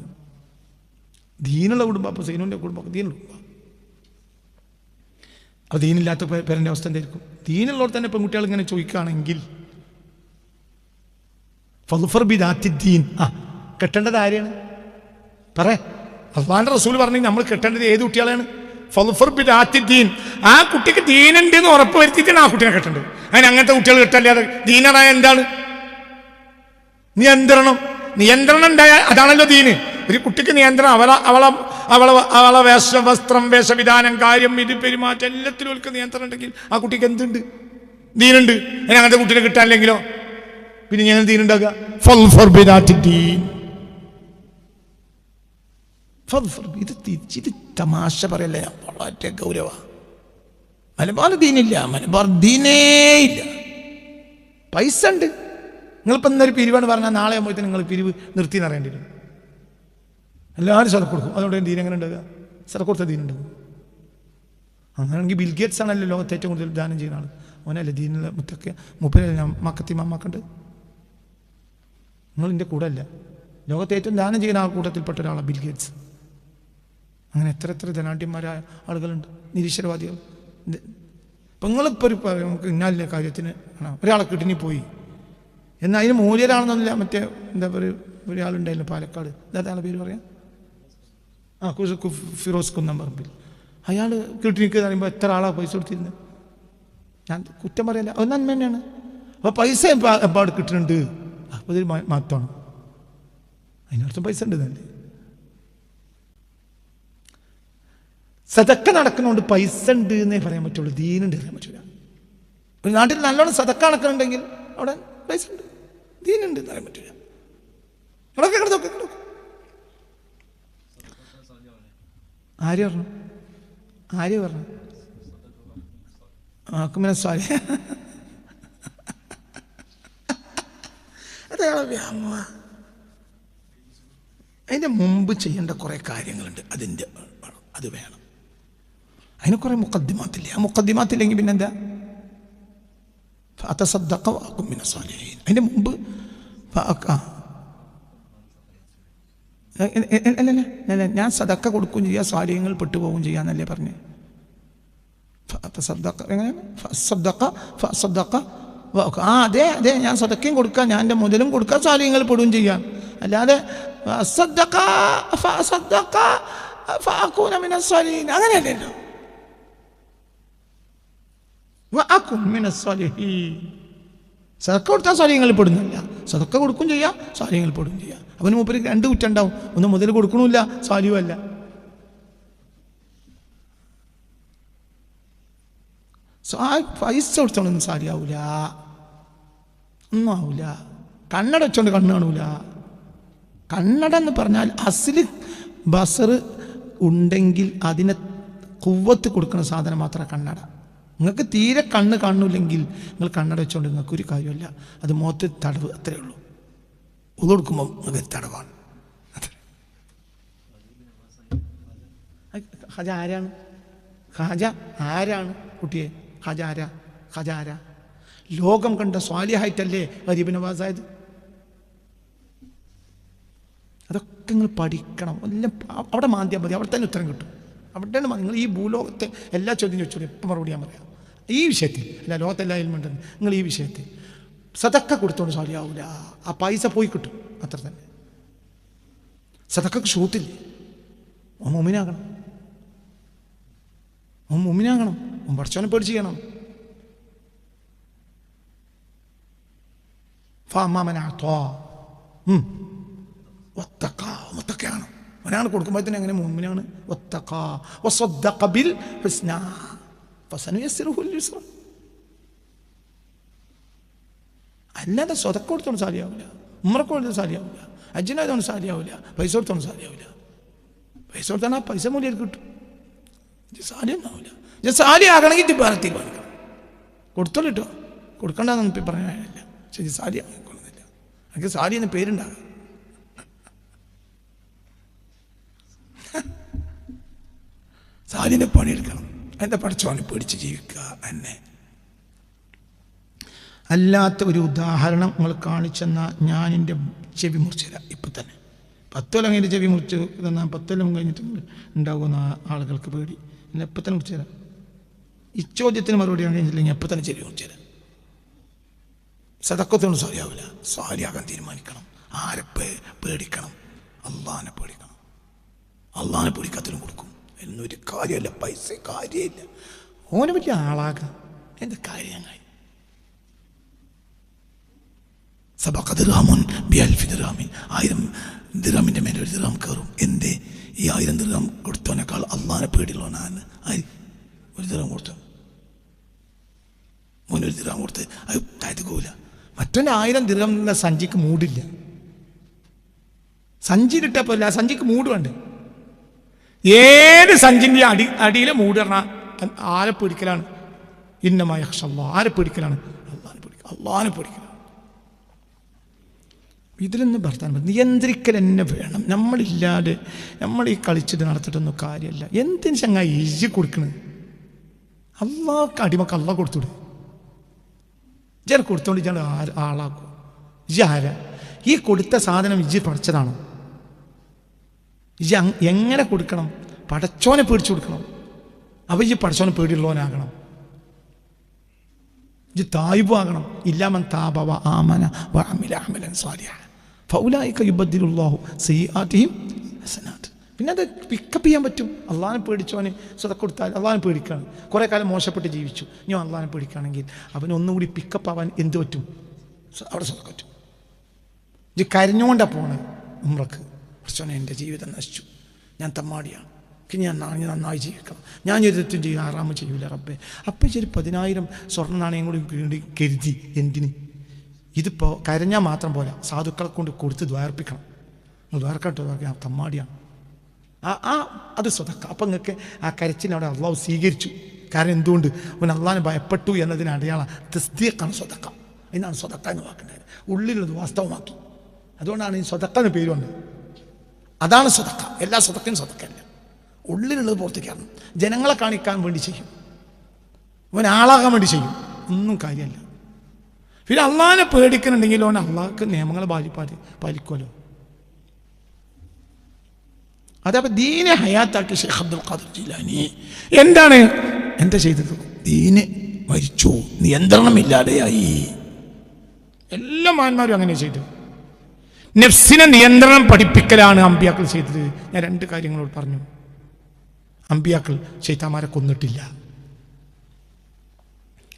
ദീനുള്ള കുടുംബം, അപ്പോൾ സൈനുവിൻ്റെ കുടുംബം ദീനുള്ള കുടുംബം. അപ്പോൾ ദീനില്ലാത്ത പേരൻ്റെ അവസ്ഥ എന്തായിരിക്കും? ദീനുള്ളവർ തന്നെ പെൺകുട്ടികൾ ഇങ്ങനെ ചോദിക്കുകയാണെങ്കിൽ ഫളുഫർ ബിദാത്തിദ്ദീൻ, കെട്ടേണ്ടത് ആരെയാണ്? പറയാ അള്ളാന്റെ റസൂൽ പറഞ്ഞു നമ്മൾ കെട്ടേണ്ടത് ഏത് കുട്ടികളെയാണ്? ഫളുഫർ ബിദാത്തിദ്ദീൻ. ആ കുട്ടിക്ക് ദീനുണ്ട് എന്ന് ഉറപ്പ് വരുത്തിയിട്ടാണ് ആ കുട്ടിനെ കെട്ടേണ്ടത്. അതിന് അങ്ങനത്തെ കുട്ടികൾ കിട്ടല്ലാതെ ദീനറായ എന്താണ്? നിയന്ത്രണം ഉണ്ടായ അതാണല്ലോ ദീന്. ഒരു കുട്ടിക്ക് നിയന്ത്രണം, അവളെ വസ്ത്രം, വേഷവിധാനം, കാര്യം, ഇത് പെരുമാറ്റം എല്ലാത്തിലും അവൾക്ക് നിയന്ത്രണം ഉണ്ടെങ്കിൽ ആ കുട്ടിക്ക് എന്തുണ്ട്? ദീനുണ്ട്. അതിന് അങ്ങനത്തെ കുട്ടിനെ കിട്ടാനില്ലെങ്കിലോ പിന്നെ ഞങ്ങൾ ദീനുണ്ടാകുക? ഫളുഫർ ബിദാത്തിദ്ദീൻ. ഇത് തമാശ പറയല്ല, വളരെ ഗൗരവ. മലബാർ ദീനില്ല, മലബാർ ദീനേ ഇല്ല. പൈസ ഉണ്ട്. നിങ്ങളിപ്പോൾ ഇന്നൊരു പിരിവാണ് പറഞ്ഞാൽ നാളെ ആകുമ്പോഴത്തേന് നിങ്ങൾ പിരിവ് നിർത്തി എന്നറിയേണ്ടി വരും. എല്ലാവരും സദക്ക കൊടുക്കും. അതുകൊണ്ട് ദീൻ എങ്ങനെ ഉണ്ടാകുക? സദക്ക കൊടുത്ത ദീനുണ്ടാകും. അങ്ങനെയാണെങ്കിൽ ബിൽഗേറ്റ്സ് ആണല്ലോ ലോകത്തെ ഏറ്റവും കൂടുതൽ ദാനം ചെയ്യുന്ന ആൾ. അവനല്ലേ ദീനിലെ മുത്തൊക്കെ മുപ്പതിൽ മക്കത്തിമാക്കുണ്ട്. നിങ്ങളിൻ്റെ കൂടെ അല്ല, ലോകത്തെ ഏറ്റവും ദാനം ചെയ്യുന്ന ആ കൂട്ടത്തിൽപ്പെട്ട ഒരാളാണ് ബിൽഗേറ്റ്സ്. അങ്ങനെ എത്ര ധനാഢ്യന്മാരായ ആളുകളുണ്ട്, നിരീശ്വരവാദികൾ. ഇപ്പം നിങ്ങളിപ്പോൾ നമുക്ക് ഇന്നാലിൻ്റെ കാര്യത്തിന് ഒരാളെ കിഡ്നി പോയി എന്നാൽ അതിന് മൂല്യരാണെന്നൊന്നുമില്ല. മറ്റേ എന്താ പറയുക, ഒരാളുണ്ടായിരുന്നു പാലക്കാട്, എന്താ പേര് പറയാം, ഫിറോസ് കുന്നംപറമ്പിൽ. അയാൾ കിഡ്നിക്ക് പറയുമ്പോൾ എത്ര ആളാണ് പൈസ കൊടുത്തിരുന്നത്? ഞാൻ കുറ്റം പറയല്ല, അത് നന്മ തന്നെയാണ്. അപ്പോൾ പൈസ എപ്പാട് കിട്ടുന്നുണ്ട്, അപ്പോൾ ഇതൊരു മാറ്റമാണ്. അതിനർത്ഥം പൈസ ഉണ്ട് തന്നെ. സദക്ക നടക്കുന്നതുകൊണ്ട് പൈസ ഉണ്ട് എന്നേ പറയാൻ പറ്റുള്ളൂ, ദീനുണ്ട് പറയാൻ പറ്റില്ല. ഒരു നാട്ടിൽ നല്ലോണം സദക്ക നടക്കുന്നുണ്ടെങ്കിൽ അവിടെ പൈസ ഉണ്ട്, ദീനുണ്ട് എന്ന് പറയാൻ പറ്റില്ല. ആര് പറഞ്ഞു? സ്വാലി അതിൻ്റെ മുമ്പ് ചെയ്യേണ്ട കുറേ കാര്യങ്ങളുണ്ട്. അത് വേണം. അതിന് കുറേ മുഖദ്ദിമാത്തില്ല. ആ മുഖദ്ദിമാത്തില്ലെങ്കിൽ പിന്നെന്താ? അതിൻ്റെ മുമ്പ് അല്ല, ഞാൻ സദക്ക കൊടുക്കുകയും ചെയ്യുക, സ്വാലിഹ്യങ്ങൾ പെട്ടുപോകുകയും ചെയ്യാന്നല്ലേ പറഞ്ഞേ. അതെ, ഞാൻ സദക്കയും കൊടുക്കാം, ഞാൻ എൻ്റെ മുതലും കൊടുക്കാം, സ്വാലിഹ്യങ്ങൾ പെടുകയും ചെയ്യാം. അല്ലാതെ അങ്ങനെയല്ലല്ലോ. സദക്ക കൊടുത്താൽ സ്വാലിഹ്യങ്ങളിൽ പെടുന്നില്ല, സദക്ക കൊടുക്കും ചെയ്യാം, സ്വാലിഹ്യങ്ങളിൽ പെടുകയും ചെയ്യാം. അവന് മൂപ്പര് രണ്ട് കുറ്റുണ്ടാവും, ഒന്ന് മുതൽ കൊടുക്കണമില്ല, സ്വാലിഹുമല്ല. പൈസ കൊടുത്തോണ്ടൊന്നും സാരിയാവൂല, ഒന്നും ആവൂല. കണ്ണട വെച്ചോണ്ട് കണ്ണ് കാണൂല. കണ്ണട എന്ന് പറഞ്ഞാൽ അസില് ബസർ ഉണ്ടെങ്കിൽ അതിനെ കുവ്വത്ത് കൊടുക്കുന്ന സാധനം മാത്രമാണ് കണ്ണട. നിങ്ങൾക്ക് തീരെ കണ്ണ് കാണൂല്ലെങ്കിൽ നിങ്ങൾ കണ്ണട വെച്ചോണ്ട് നിങ്ങൾക്കൊരു കാര്യമല്ല. അത് മുഖത്ത് തടവ്, അത്രയേ ഉള്ളൂ. ഉള്ളൊടുക്കുമ്പം നിങ്ങൾക്ക് തടവാണ്. ഖജ ആരാണ്? ഖജ ആരാണ് കുട്ടിയെ? ഖജ ആരാ? ലോകം കണ്ട സ്വാലിഹായിട്ടല്ലേ ഗരീബ് നവാസായത്? അതൊക്കെ നിങ്ങൾ പഠിക്കണം. എല്ലാം അവിടെ മാന്തിയാൽ മതി, അവിടെ തന്നെ ഉത്തരം കിട്ടും. അവിടെയാണ് നിങ്ങൾ ഈ ഭൂലോകത്തെ എല്ലാ ചോദ്യം ചോദിച്ചോളൂ, എപ്പം മറുപടി ഞാൻ പറയാം. ഈ വിഷയത്തിൽ അല്ല, ലോകത്തെല്ലാം ഇൽമുണ്ടെന്ന് നിങ്ങൾ ഈ വിഷയത്തിൽ സദക്ക കൊടുത്തോണ്ട് സ്വാലിയാവൂല. ആ പൈസ പോയി കിട്ടും, അത്ര തന്നെ. സദക്കക്ക് ഷൂട്ടില്ലേ? മുഅ്മിനാകണം, പടച്ചോനെ പേടിച്ച് ചെയ്യണം. മുത്തക്കയാണ്. ഒരാൾ കൊടുക്കുമ്പോഴത്തേന് എങ്ങനെ മുഅ്മിനാണ്? അല്ലാതെ സ്വതക്ക കൊടുത്തോണ്ട് സാലിയാവില്ല, ഉമ്രക്ക് കൊടുത്തോണ്ട് സാലിയാവില്ല, അജ്ജിനായതുകൊണ്ട് സാലിയാവില്ല, പൈസ കൊടുത്തോണ്ട് സാലിയാവില്ല. പൈസ കൊടുത്താൽ ആ പൈസ മൂല്യം കിട്ടും, സാലിയൊന്നാവില്ല. സാലിയാകണമെങ്കിൽ തീരുമാനിക്കണം. കൊടുത്തോളിട്ടോ, കൊടുക്കണ്ടെന്ന് പറയാനില്ല. ശരി, സാലിയാകൊള്ളുന്നില്ല. എനിക്ക് സാലി എന്ന് പേരുണ്ടാകും. സാലിനെ പണിയെടുക്കണം. എൻ്റെ പഠിച്ചവനെ പേടിച്ച് ജീവിക്കുക എന്നെ. അല്ലാത്ത ഒരു ഉദാഹരണം നിങ്ങൾ കാണിച്ചെന്നാൽ ഞാൻ എൻ്റെ ചെവി മുറിച്ചുതരാം ഇപ്പം തന്നെ. 10 കൊല്ലം കഴിഞ്ഞിട്ട് ചെവി മുറിച്ച് തന്നാൽ 10 കൊല്ലം കഴിഞ്ഞിട്ട് ഉണ്ടാകുന്ന ആളുകൾക്ക് പേടി. എന്നെ എപ്പം തന്നെ മുറിച്ചു തരാം. ഈ ചോദ്യത്തിന് മറുപടി കഴിഞ്ഞില്ലെങ്കിൽ എപ്പം തന്നെ ചെവി മുറിച്ചു തരാം. സദക്കത്തൊന്നും സാലിയാവില്ല. സാലിയാകാൻ തീരുമാനിക്കണം. ആരെ പേടിക്കണം? അള്ളാഹിനെ പേടിക്കണം. അള്ളാഹിനെ പേടിക്കാത്തതിനും കൊടുക്കും. എന്നൊരു കാര്യമല്ല, പൈസ കാര്യമില്ല. ഓനെ പറ്റിയ ആളാകാം. എന്താ കാര്യമായി? സബഖ ദിർഹമുൻ ബിഅൽഫി ദിർഹമിൻ. 1000 ദിർഹമിൻ്റെ മേലെ 1 ദിർഹം കയറും. എന്തേ? ഈ 1000 ദിർഹം കൊടുത്തവനേക്കാൾ അള്ളാഹിനെ പേടിയുള്ളവനാണ്. 1 ദിർഹം കൊടുത്തു, മോന് 1 ദിർഹം കൊടുത്ത് അത് താഴത്ത് പോവില്ല. മറ്റൊന്ന് 1000 ദിർഹം എന്നുള്ള സഞ്ചിക്ക് മൂടില്ല. സഞ്ചിയിലിട്ടാൽ പോലില്ല, ആ സഞ്ചിക്ക് മൂട് വേണ്ട. ഏത് സഞ്ചിൻ്റെ അടിയിലെ മൂട് പറഞ്ഞാൽ ആരെ പേടിക്കലാണ്? ഇന്നമാ യഖ്ഷല്ലാഹ്. ആരെ പേടിക്കലാണ്? അള്ളാഹിനെ പേടിക്കലാണ്. ഇതിലൊന്നും ഭർത്താൻ നിയന്ത്രിക്കൽ തന്നെ വേണം. നമ്മളില്ലാതെ നമ്മൾ ഈ കളിച്ചിട്ട് നടത്തിയിട്ടൊന്നും കാര്യമല്ല. എന്തിന് ചങ്ങായി ഇജ്ജ് കൊടുക്കണത്? അള്ളാഹ്ക്ക് അടിമക്ക് അള്ളാഹ് കൊടുത്തുവിട്. ഇജ്ജ് കൊടുത്തോണ്ട് ഇജ്ജാണ് ആളാക്കും. ഇജ്ജ് ആരാ? ഈ കൊടുത്ത സാധനം ഇജ്ജ് പഠിച്ചതാണോ? ഇജ്ജ് എങ്ങനെ കൊടുക്കണം? പടച്ചോനെ പേടിച്ചു കൊടുക്കണം. അപ്പം ഇജ്ജ് പടച്ചോനെ പേടിയുള്ളവനാകണം. ഇജ്ജ് തായിബ് ആകണം. ഇല്ലാമൻ താബ വ ആമന വ അമില അമലൻ സാലിഹ ഫൗലൈക യുബദ്ദിലുല്ലാഹു സയ്യിആതിഹിം ഹസനാത്ത്. പിന്നെ അത് പിക്കപ്പ് ചെയ്യാൻ പറ്റും. അള്ളാഹിനെ പേടിച്ചവന് സ്വതക്ക കൊടുത്താൽ അള്ളാഹിനെ പേടിക്കുകയാണ്. കുറേ കാലം മോശപ്പെട്ട് ജീവിച്ചു. ഞാൻ അള്ളാഹിനെ പേടിക്കുകയാണെങ്കിൽ അവന് ഒന്നുകൂടി പിക്കപ്പ് ആവാൻ എന്ത് പറ്റും? അവിടെ സ്വതക്ക പറ്റും. ഇജ്ജ് കരഞ്ഞുകൊണ്ടാണ് പോണത് ഉംറക്ക്. കുറച്ചോനെ എൻ്റെ ജീവിതം നശിച്ചു, ഞാൻ തമ്മാടിയാണ്, ഞാൻ നന്നായി ജീവിക്കണം, ഞാൻ ഒരു തെറ്റും ചെയ്യും, ആറാമ ചെയ്യൂല റബ്ബേ. അപ്പം ശരി 10,000 സ്വർണ്ണ നാണയം കൂടി വേണ്ടി കരുതി. എന്തിന്? ഇതിപ്പോൾ കരഞ്ഞാൽ മാത്രം പോരാ, സാധുക്കളെ കൊണ്ട് കൊടുത്ത് ദ്വാർപ്പിക്കണം. ദ്വാർക്കട്ടോ ഞാൻ തമ്മാടിയാണ്. അത് സ്വതക്ക. അപ്പം നിങ്ങൾക്ക് ആ കരച്ചിനവിടെ അള്ളാഹു സ്വീകരിച്ചു. കാരണം എന്തുകൊണ്ട്? അവൻ അള്ളാഹിനെ ഭയപ്പെട്ടു എന്നതിന് അടയാളം തസ്ദീഖാണ് സ്വതക്ക. എന്നാണ് സ്വതക്ക എന്ന് വാക്കുണ്ടായത്. ഉള്ളിലുള്ളത് വാസ്തവമാക്കി. അതുകൊണ്ടാണ് ഈ സ്വതക്ക എന്ന് പേര് വന്നത്. അതാണ് സ്വതക്ക. എല്ലാ സ്വതക്കയും സ്വതക്കല്ല. ഉള്ളിലുള്ളത് പുറത്തേക്കാണ്. ജനങ്ങളെ കാണിക്കാൻ വേണ്ടി ചെയ്യും, അവൻ ആളാകാൻ വേണ്ടി ചെയ്യും. ഒന്നും കാര്യമല്ല. പിന്നെ അള്ളാഹിനെ പേടിക്കുന്നുണ്ടെങ്കിൽ അവൻ അള്ളാഹ്ക്ക് നിയമങ്ങളെ പാലിക്കുമല്ലോ. അതപ്പോൾ ദീനെ ഹയാത്താക്കി ഷെയ്ഖ് അബ്ദുൽ ഖാദിർ ജീലാനി എന്താണ് എന്താ ചെയ്തത്? ദീന് മരിച്ചു, നിയന്ത്രണമില്ലാതെയായി. എല്ലാ മാന്മാരും അങ്ങനെ ചെയ്തു. നഫ്സിനെ നിയന്ത്രണം പഠിപ്പിക്കലാണ് അമ്പിയാക്കൾ ചെയ്തത്. ഞാൻ 2 കാര്യങ്ങളോട് പറഞ്ഞു. അമ്പിയാക്കൾ ശൈത്താന്മാരെ കൊന്നിട്ടില്ല.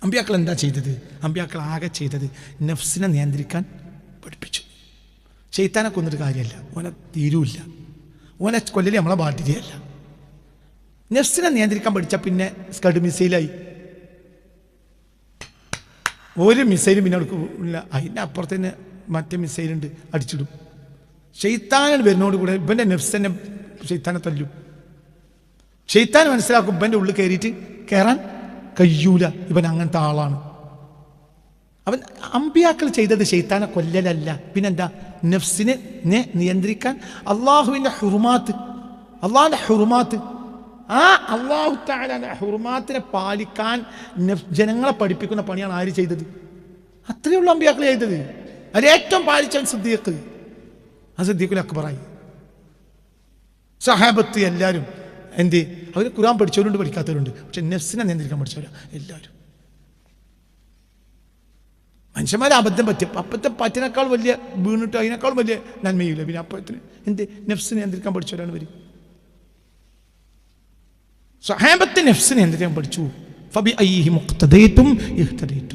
അമ്പിയാക്കൾ എന്താ ചെയ്തത്? അമ്പിയാക്കൾ ആകെ ചെയ്തത് നഫ്സിനെ നിയന്ത്രിക്കാൻ പഠിപ്പിച്ചു. ശൈത്താനെ കൊന്നിട്ട് കാര്യമല്ല, ഓനെ തീരുമില്ല, ഓനെ കൊല്ലല് നമ്മളെ ബാധ്യതയല്ല. നഫ്സിനെ നിയന്ത്രിക്കാൻ പഠിച്ചാൽ പിന്നെ സ്കഡ് മിസൈലായി. ഒരു മിസൈലും പിന്നെ എടുക്കില്ല. അതിൻ്റെ അപ്പുറത്തന്നെ മറ്റേ മിസൈലുണ്ട്, അടിച്ചിടും. ശൈത്താൻ വരുന്നോട് കൂടെ ഇവൻ്റെ നഫ്സിനെ ശൈത്താനെ തല്ലും. ശൈത്താൻ മനസ്സിലാക്കും ഇവൻ്റെ ഉള്ളിൽ കയറിയിട്ട് കയറാൻ കഴിയൂല, ഇവൻ അങ്ങനത്തെ ആളാണ്. അവൻ അമ്പിയാക്കൾ ചെയ്തത് ശൈത്താനെ കൊല്ലലല്ല, പിന്നെന്താ? നഫ്സിനെ നിയന്ത്രിക്കാൻ അള്ളാഹുവിൻ്റെ ഹുറുമാത്ത്, അള്ളാഹിൻ്റെ ഹുറുമാത്ത്, ആ അള്ളാഹു തആലയുടെ ഹുറുമാത്തിനെ പാലിക്കാൻ ജനങ്ങളെ പഠിപ്പിക്കുന്ന പണിയാണ് ആര് ചെയ്തത്? അത്രയേ ഉള്ളൂ അമ്പിയാക്കൾ ചെയ്തത്. അതിൽ ഏറ്റവും പാലിച്ചവൻ സിദ്ദീഖ്. ആ സിദ്ദീഖുൽ അക്ബറായി. സഹാബത്ത് എല്ലാവരും എന്ത്? അവർ ഖുർആൻ പഠിച്ചവരുണ്ട്, പഠിക്കാത്തവരുണ്ട്. പക്ഷെ നഫ്സിനെ നിയന്ത്രിക്കാൻ പഠിച്ചവരാ എല്ലാവരും. മനുഷ്യന്മാരെ അബദ്ധം പറ്റും. അപ്പത്തെ പറ്റിനേക്കാൾ വലിയ വീണിട്ട് അതിനേക്കാൾ വലിയ നന്മയില്ല. പിന്നെ അപ്പത്തിന് എന്ത്? നഫ്സിനെ നിയന്ത്രിക്കാൻ പഠിച്ചവരാണ് ഇവർ. സഹാബത്ത് നഫ്സിനെ നിയന്ത്രിക്കാൻ പഠിച്ചു. ഫബി അയ്യിഹി മുഖ്തദൈതും ഇഹ്തദൈതും.